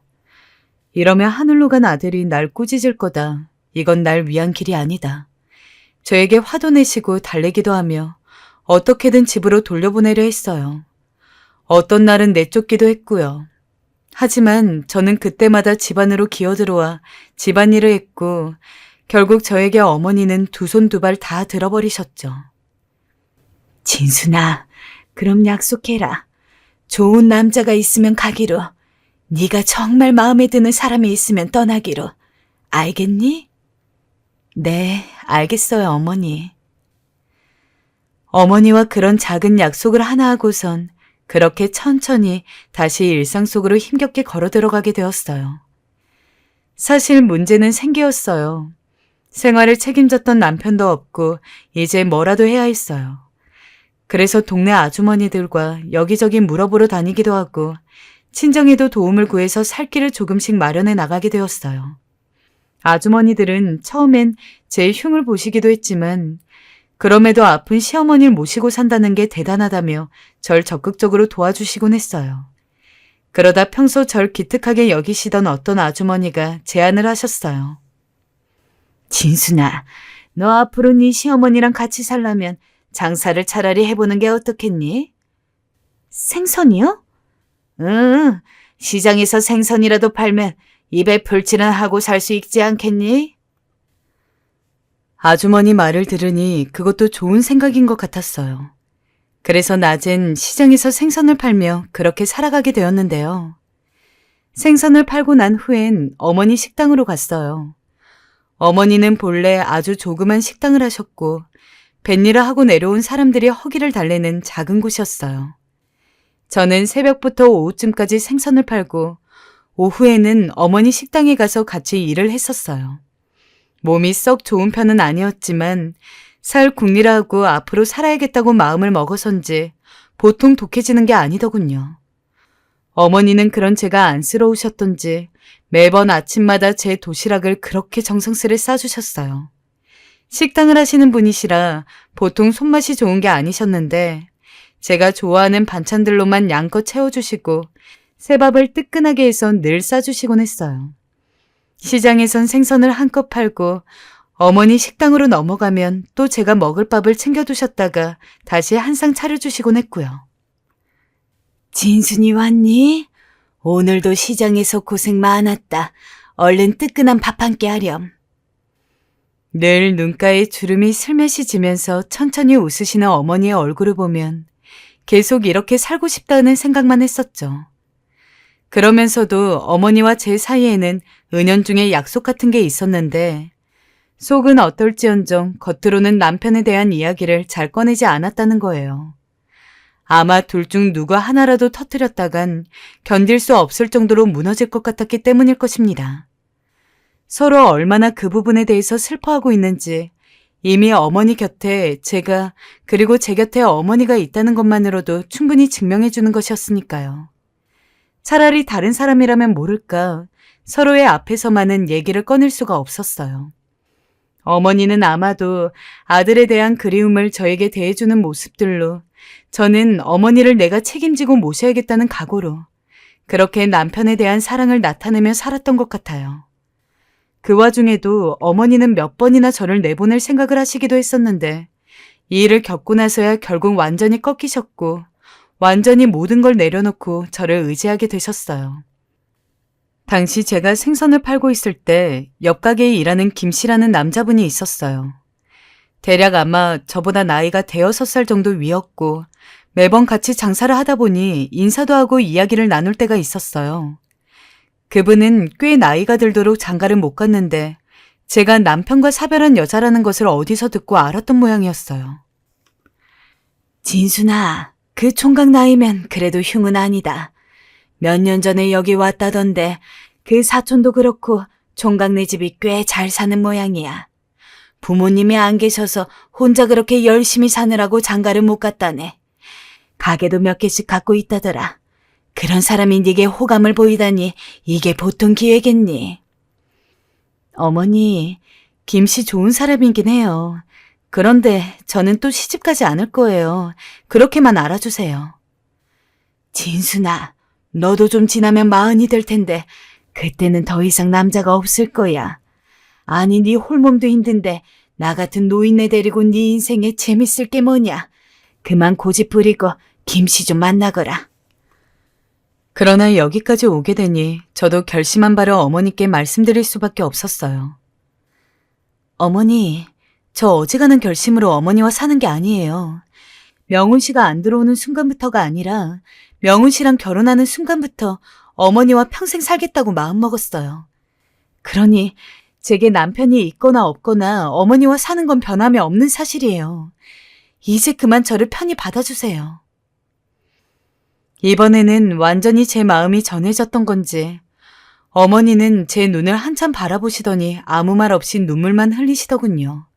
이러면 하늘로 간 아들이 날 꾸짖을 거다. 이건 날 위한 길이 아니다. 저에게 화도 내시고 달래기도 하며 어떻게든 집으로 돌려보내려 했어요. 어떤 날은 내쫓기도 했고요. 하지만 저는 그때마다 집 안으로 기어들어와 집안일을 했고 결국 저에게 어머니는 두 손 두 발 다 들어버리셨죠. 진순아, 그럼 약속해라. 좋은 남자가 있으면 가기로. 네가 정말 마음에 드는 사람이 있으면 떠나기로. 알겠니? 네, 알겠어요, 어머니. 어머니와 그런 작은 약속을 하나 하고선 그렇게 천천히 다시 일상 속으로 힘겹게 걸어 들어가게 되었어요. 사실 문제는 생계였어요. 생활을 책임졌던 남편도 없고 이제 뭐라도 해야 했어요. 그래서 동네 아주머니들과 여기저기 물어보러 다니기도 하고 친정에도 도움을 구해서 살 길을 조금씩 마련해 나가게 되었어요. 아주머니들은 처음엔 제 흉을 보시기도 했지만 그럼에도 아픈 시어머니를 모시고 산다는 게 대단하다며 절 적극적으로 도와주시곤 했어요. 그러다 평소 절 기특하게 여기시던 어떤 아주머니가 제안을 하셨어요. 진순아, 너 앞으로 네 시어머니랑 같이 살려면 장사를 차라리 해보는 게 어떻겠니? 생선이요? 응, 시장에서 생선이라도 팔면 입에 풀칠은 하고 살 수 있지 않겠니? 아주머니 말을 들으니 그것도 좋은 생각인 것 같았어요. 그래서 낮엔 시장에서 생선을 팔며 그렇게 살아가게 되었는데요. 생선을 팔고 난 후엔 어머니 식당으로 갔어요. 어머니는 본래 아주 조그만 식당을 하셨고 뱃일을 하고 내려온 사람들이 허기를 달래는 작은 곳이었어요. 저는 새벽부터 오후쯤까지 생선을 팔고 오후에는 어머니 식당에 가서 같이 일을 했었어요. 몸이 썩 좋은 편은 아니었지만 살 국리라 하고 앞으로 살아야겠다고 마음을 먹어선지 보통 독해지는 게 아니더군요. 어머니는 그런 제가 안쓰러우셨던지 매번 아침마다 제 도시락을 그렇게 정성스레 싸주셨어요. 식당을 하시는 분이시라 보통 손맛이 좋은 게 아니셨는데 제가 좋아하는 반찬들로만 양껏 채워주시고 새밥을 뜨끈하게 해서 늘 싸주시곤 했어요. 시장에선 생선을 한껏 팔고 어머니 식당으로 넘어가면 또 제가 먹을 밥을 챙겨두셨다가 다시 한 상 차려주시곤 했고요. 진순이 왔니? 오늘도 시장에서 고생 많았다. 얼른 뜨끈한 밥 한 끼 하렴. 늘 눈가에 주름이 슬며시 지면서 천천히 웃으시는 어머니의 얼굴을 보면 계속 이렇게 살고 싶다는 생각만 했었죠. 그러면서도 어머니와 제 사이에는 은연중에 약속 같은 게 있었는데 속은 어떨지언정 겉으로는 남편에 대한 이야기를 잘 꺼내지 않았다는 거예요. 아마 둘 중 누가 하나라도 터뜨렸다간 견딜 수 없을 정도로 무너질 것 같았기 때문일 것입니다. 서로 얼마나 그 부분에 대해서 슬퍼하고 있는지 이미 어머니 곁에 제가 그리고 제 곁에 어머니가 있다는 것만으로도 충분히 증명해 주는 것이었으니까요. 차라리 다른 사람이라면 모를까 서로의 앞에서만은 얘기를 꺼낼 수가 없었어요. 어머니는 아마도 아들에 대한 그리움을 저에게 대해주는 모습들로 저는 어머니를 내가 책임지고 모셔야겠다는 각오로 그렇게 남편에 대한 사랑을 나타내며 살았던 것 같아요. 그 와중에도 어머니는 몇 번이나 저를 내보낼 생각을 하시기도 했었는데 이 일을 겪고 나서야 결국 완전히 꺾이셨고 완전히 모든 걸 내려놓고 저를 의지하게 되셨어요. 당시 제가 생선을 팔고 있을 때 옆 가게에 일하는 김 씨라는 남자분이 있었어요. 대략 아마 저보다 나이가 대여섯 살 정도 위였고 매번 같이 장사를 하다 보니 인사도 하고 이야기를 나눌 때가 있었어요. 그분은 꽤 나이가 들도록 장가를 못 갔는데 제가 남편과 사별한 여자라는 것을 어디서 듣고 알았던 모양이었어요. 진순아, 그 총각 나이면 그래도 흉은 아니다. 몇 년 전에 여기 왔다던데 그 사촌도 그렇고 총각네 집이 꽤 잘 사는 모양이야. 부모님이 안 계셔서 혼자 그렇게 열심히 사느라고 장가를 못 갔다네. 가게도 몇 개씩 갖고 있다더라. 그런 사람이 네게 호감을 보이다니 이게 보통 기회겠니? 어머니, 김씨 좋은 사람이긴 해요. 그런데 저는 또 시집가지 않을 거예요. 그렇게만 알아주세요. 진순아, 너도 좀 지나면 40이 될 텐데 그때는 더 이상 남자가 없을 거야. 아니, 네 홀몸도 힘든데 나 같은 노인네 데리고 네 인생에 재밌을 게 뭐냐. 그만 고집 부리고 김씨 좀 만나거라. 그러나 여기까지 오게 되니 저도 결심한 바를 어머니께 말씀드릴 수밖에 없었어요. 어머니, 저 어지간한 결심으로 어머니와 사는 게 아니에요. 명훈 씨가 안 들어오는 순간부터가 아니라 명훈 씨랑 결혼하는 순간부터 어머니와 평생 살겠다고 마음먹었어요. 그러니 제게 남편이 있거나 없거나 어머니와 사는 건 변함이 없는 사실이에요. 이제 그만 저를 편히 받아주세요. 이번에는 완전히 제 마음이 전해졌던 건지 어머니는 제 눈을 한참 바라보시더니 아무 말 없이 눈물만 흘리시더군요.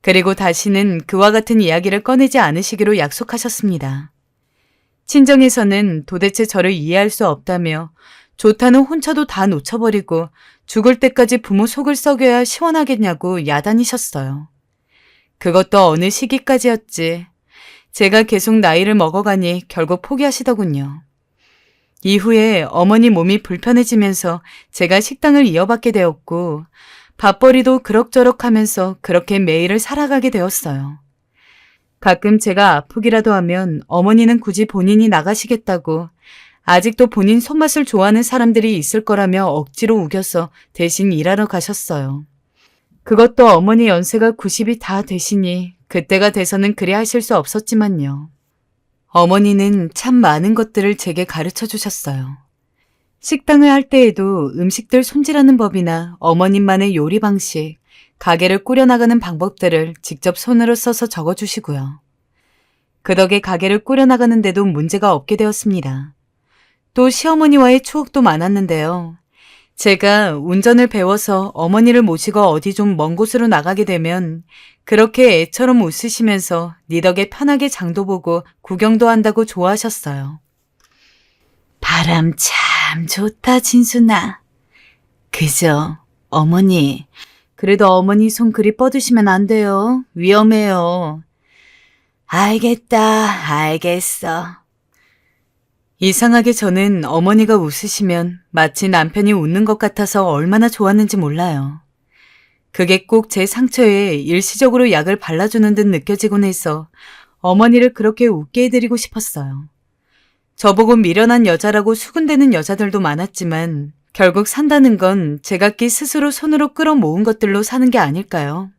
그리고 다시는 그와 같은 이야기를 꺼내지 않으시기로 약속하셨습니다. 친정에서는 도대체 저를 이해할 수 없다며 좋다는 혼처도 다 놓쳐버리고 죽을 때까지 부모 속을 썩여야 시원하겠냐고 야단이셨어요. 그것도 어느 시기까지였지. 제가 계속 나이를 먹어가니 결국 포기하시더군요. 이후에 어머니 몸이 불편해지면서 제가 식당을 이어받게 되었고 밥벌이도 그럭저럭 하면서 그렇게 매일을 살아가게 되었어요. 가끔 제가 아프기라도 하면 어머니는 굳이 본인이 나가시겠다고 아직도 본인 손맛을 좋아하는 사람들이 있을 거라며 억지로 우겨서 대신 일하러 가셨어요. 그것도 어머니 연세가 90이 다 되시니 그때가 돼서는 그리 하실 수 없었지만요. 어머니는 참 많은 것들을 제게 가르쳐 주셨어요. 식당을 할 때에도 음식들 손질하는 법이나 어머님만의 요리 방식, 가게를 꾸려나가는 방법들을 직접 손으로 써서 적어주시고요. 그 덕에 가게를 꾸려나가는데도 문제가 없게 되었습니다. 또 시어머니와의 추억도 많았는데요. 제가 운전을 배워서 어머니를 모시고 어디 좀 먼 곳으로 나가게 되면 그렇게 애처럼 웃으시면서 네 덕에 편하게 장도 보고 구경도 한다고 좋아하셨어요. 바람 참 좋다, 진순아. 그죠, 어머니. 그래도 어머니 손 그리 뻗으시면 안 돼요. 위험해요. 알겠다, 알겠어. 이상하게 저는 어머니가 웃으시면 마치 남편이 웃는 것 같아서 얼마나 좋았는지 몰라요. 그게 꼭 제 상처에 일시적으로 약을 발라주는 듯 느껴지곤 해서 어머니를 그렇게 웃게 해드리고 싶었어요. 저보고 미련한 여자라고 수군대는 여자들도 많았지만 결국 산다는 건 제각기 스스로 손으로 끌어모은 것들로 사는 게 아닐까요?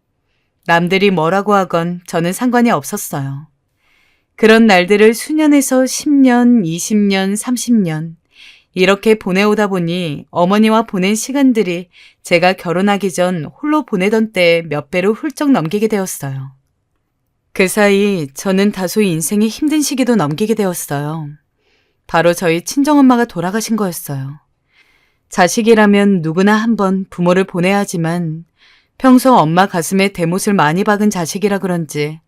남들이 뭐라고 하건 저는 상관이 없었어요. 그런 날들을 수년에서 10년, 20년, 30년 이렇게 보내오다 보니 어머니와 보낸 시간들이 제가 결혼하기 전 홀로 보내던 때에 몇 배로 훌쩍 넘기게 되었어요. 그 사이 저는 다소 인생의 힘든 시기도 넘기게 되었어요. 바로 저희 친정엄마가 돌아가신 거였어요. 자식이라면 누구나 한번 부모를 보내야 하지만 평소 엄마 가슴에 대못을 많이 박은 자식이라 그런지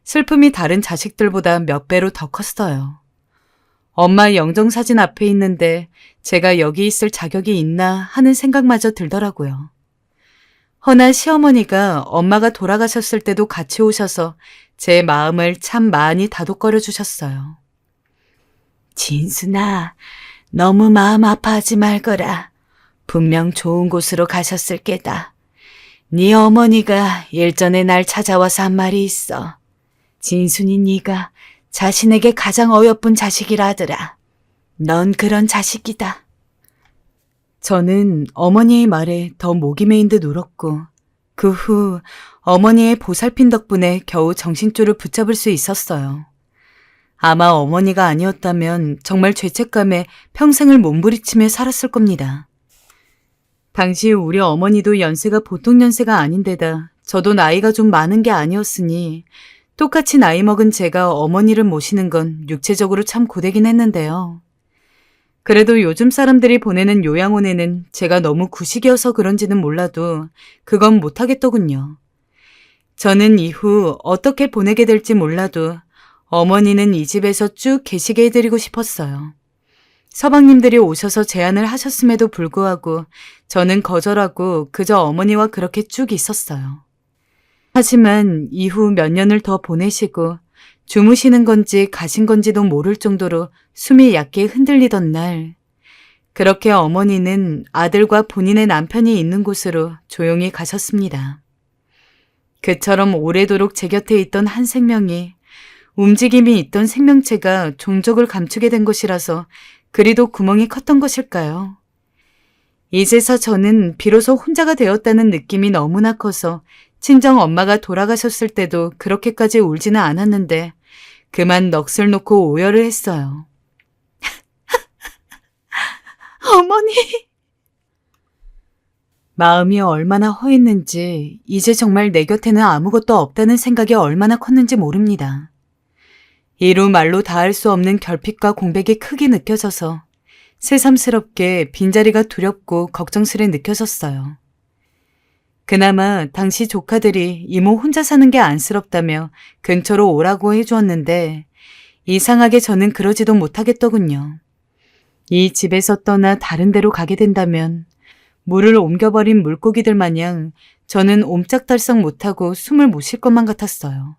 슬픔이 다른 자식들보다 몇 배로 더 컸어요. 엄마 영정사진 앞에 있는데 제가 여기 있을 자격이 있나 하는 생각마저 들더라고요. 허나 시어머니가 엄마가 돌아가셨을 때도 같이 오셔서 제 마음을 참 많이 다독거려 주셨어요. 진순아, 너무 마음 아파하지 말거라. 분명 좋은 곳으로 가셨을 게다. 네 어머니가 일전에 날 찾아와서 한 말이 있어. 진순이 네가 자신에게 가장 어여쁜 자식이라더라. 넌 그런 자식이다. 저는 어머니의 말에 더 목이 메인 듯 울었고 그 후 어머니의 보살핌 덕분에 겨우 정신줄을 붙잡을 수 있었어요. 아마 어머니가 아니었다면 정말 죄책감에 평생을 몸부리치며 살았을 겁니다. 당시 우리 어머니도 연세가 보통 연세가 아닌데다 저도 나이가 좀 많은 게 아니었으니 똑같이 나이 먹은 제가 어머니를 모시는 건 육체적으로 참 고되긴 했는데요. 그래도 요즘 사람들이 보내는 요양원에는 제가 너무 구식이어서 그런지는 몰라도 그건 못하겠더군요. 저는 이후 어떻게 보내게 될지 몰라도 어머니는 이 집에서 쭉 계시게 해드리고 싶었어요. 서방님들이 오셔서 제안을 하셨음에도 불구하고 저는 거절하고 그저 어머니와 그렇게 쭉 있었어요. 하지만 이후 몇 년을 더 보내시고 주무시는 건지 가신 건지도 모를 정도로 숨이 얕게 흔들리던 날, 그렇게 어머니는 아들과 본인의 남편이 있는 곳으로 조용히 가셨습니다. 그처럼 오래도록 제 곁에 있던 한 생명이 움직임이 있던 생명체가 종족을 감추게 된 것이라서 그리도 구멍이 컸던 것일까요? 이제서 저는 비로소 혼자가 되었다는 느낌이 너무나 커서 친정 엄마가 돌아가셨을 때도 그렇게까지 울지는 않았는데 그만 넋을 놓고 오열을 했어요. 어머니! 마음이 얼마나 허했는지 이제 정말 내 곁에는 아무것도 없다는 생각이 얼마나 컸는지 모릅니다. 이루 말로 다할 수 없는 결핍과 공백이 크게 느껴져서 새삼스럽게 빈자리가 두렵고 걱정스레 느껴졌어요. 그나마 당시 조카들이 이모 혼자 사는 게 안쓰럽다며 근처로 오라고 해주었는데 이상하게 저는 그러지도 못하겠더군요. 이 집에서 떠나 다른 데로 가게 된다면 물을 옮겨버린 물고기들 마냥 저는 옴짝달싹 못하고 숨을 못 쉴 것만 같았어요.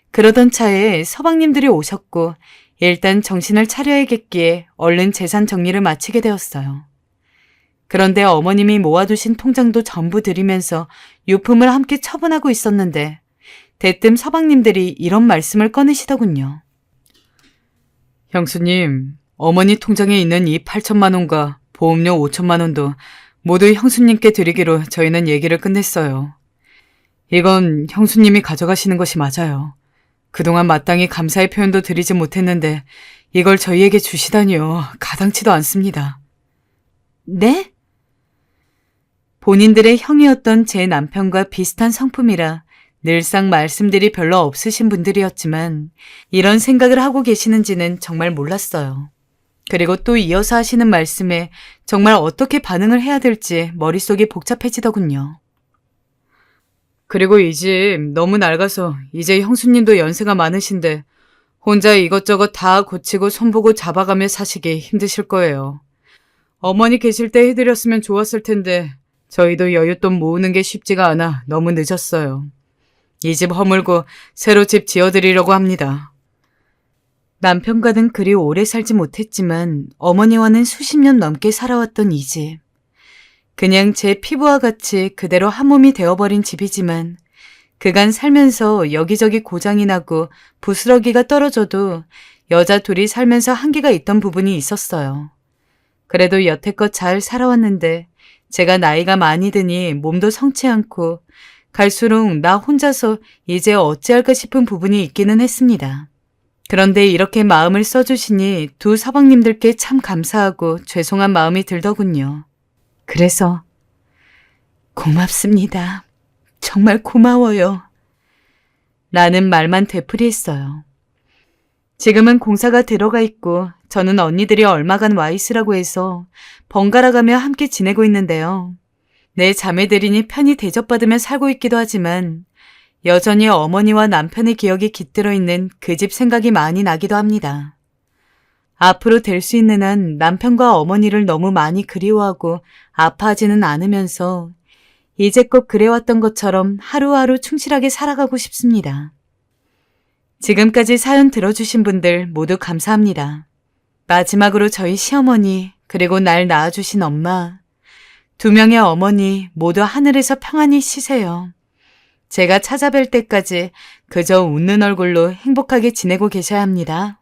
그러던 차에 서방님들이 오셨고 일단 정신을 차려야겠기에 얼른 재산 정리를 마치게 되었어요. 그런데 어머님이 모아두신 통장도 전부 드리면서 유품을 함께 처분하고 있었는데 대뜸 서방님들이 이런 말씀을 꺼내시더군요. 형수님, 어머니 통장에 있는 이 8천만 원과 보험료 5천만 원도 모두 형수님께 드리기로 저희는 얘기를 끝냈어요. 이건 형수님이 가져가시는 것이 맞아요. 그동안 마땅히 감사의 표현도 드리지 못했는데 이걸 저희에게 주시다니요. 가당치도 않습니다. 네? 본인들의 형이었던 제 남편과 비슷한 성품이라 늘상 말씀들이 별로 없으신 분들이었지만 이런 생각을 하고 계시는지는 정말 몰랐어요. 그리고 또 이어서 하시는 말씀에 정말 어떻게 반응을 해야 될지 머릿속이 복잡해지더군요. 그리고 이 집 너무 낡아서 이제 형수님도 연세가 많으신데 혼자 이것저것 다 고치고 손보고 잡아가며 사시기 힘드실 거예요. 어머니 계실 때 해드렸으면 좋았을 텐데 저희도 여윳돈 모으는 게 쉽지가 않아 너무 늦었어요. 이 집 허물고 새로 집 지어드리려고 합니다. 남편과는 그리 오래 살지 못했지만 어머니와는 수십 년 넘게 살아왔던 이 집. 그냥 제 피부와 같이 그대로 한 몸이 되어버린 집이지만 그간 살면서 여기저기 고장이 나고 부스러기가 떨어져도 여자 둘이 살면서 한계가 있던 부분이 있었어요. 그래도 여태껏 잘 살아왔는데 제가 나이가 많이 드니 몸도 성치 않고 갈수록 나 혼자서 이제 어찌할까 싶은 부분이 있기는 했습니다. 그런데 이렇게 마음을 써주시니 두 서방님들께 참 감사하고 죄송한 마음이 들더군요. 그래서 고맙습니다. 정말 고마워요. 나는 말만 되풀이했어요. 지금은 공사가 들어가 있고 저는 언니들이 얼마간 와 있으라고 해서 번갈아가며 함께 지내고 있는데요. 내 자매들이니 편히 대접받으며 살고 있기도 하지만 여전히 어머니와 남편의 기억이 깃들어 있는 그 집 생각이 많이 나기도 합니다. 앞으로 될 수 있는 한 남편과 어머니를 너무 많이 그리워하고 아파하지는 않으면서 이제껏 그래왔던 것처럼 하루하루 충실하게 살아가고 싶습니다. 지금까지 사연 들어주신 분들 모두 감사합니다. 마지막으로 저희 시어머니 그리고 날 낳아주신 엄마, 두 명의 어머니 모두 하늘에서 평안히 쉬세요. 제가 찾아뵐 때까지 그저 웃는 얼굴로 행복하게 지내고 계셔야 합니다.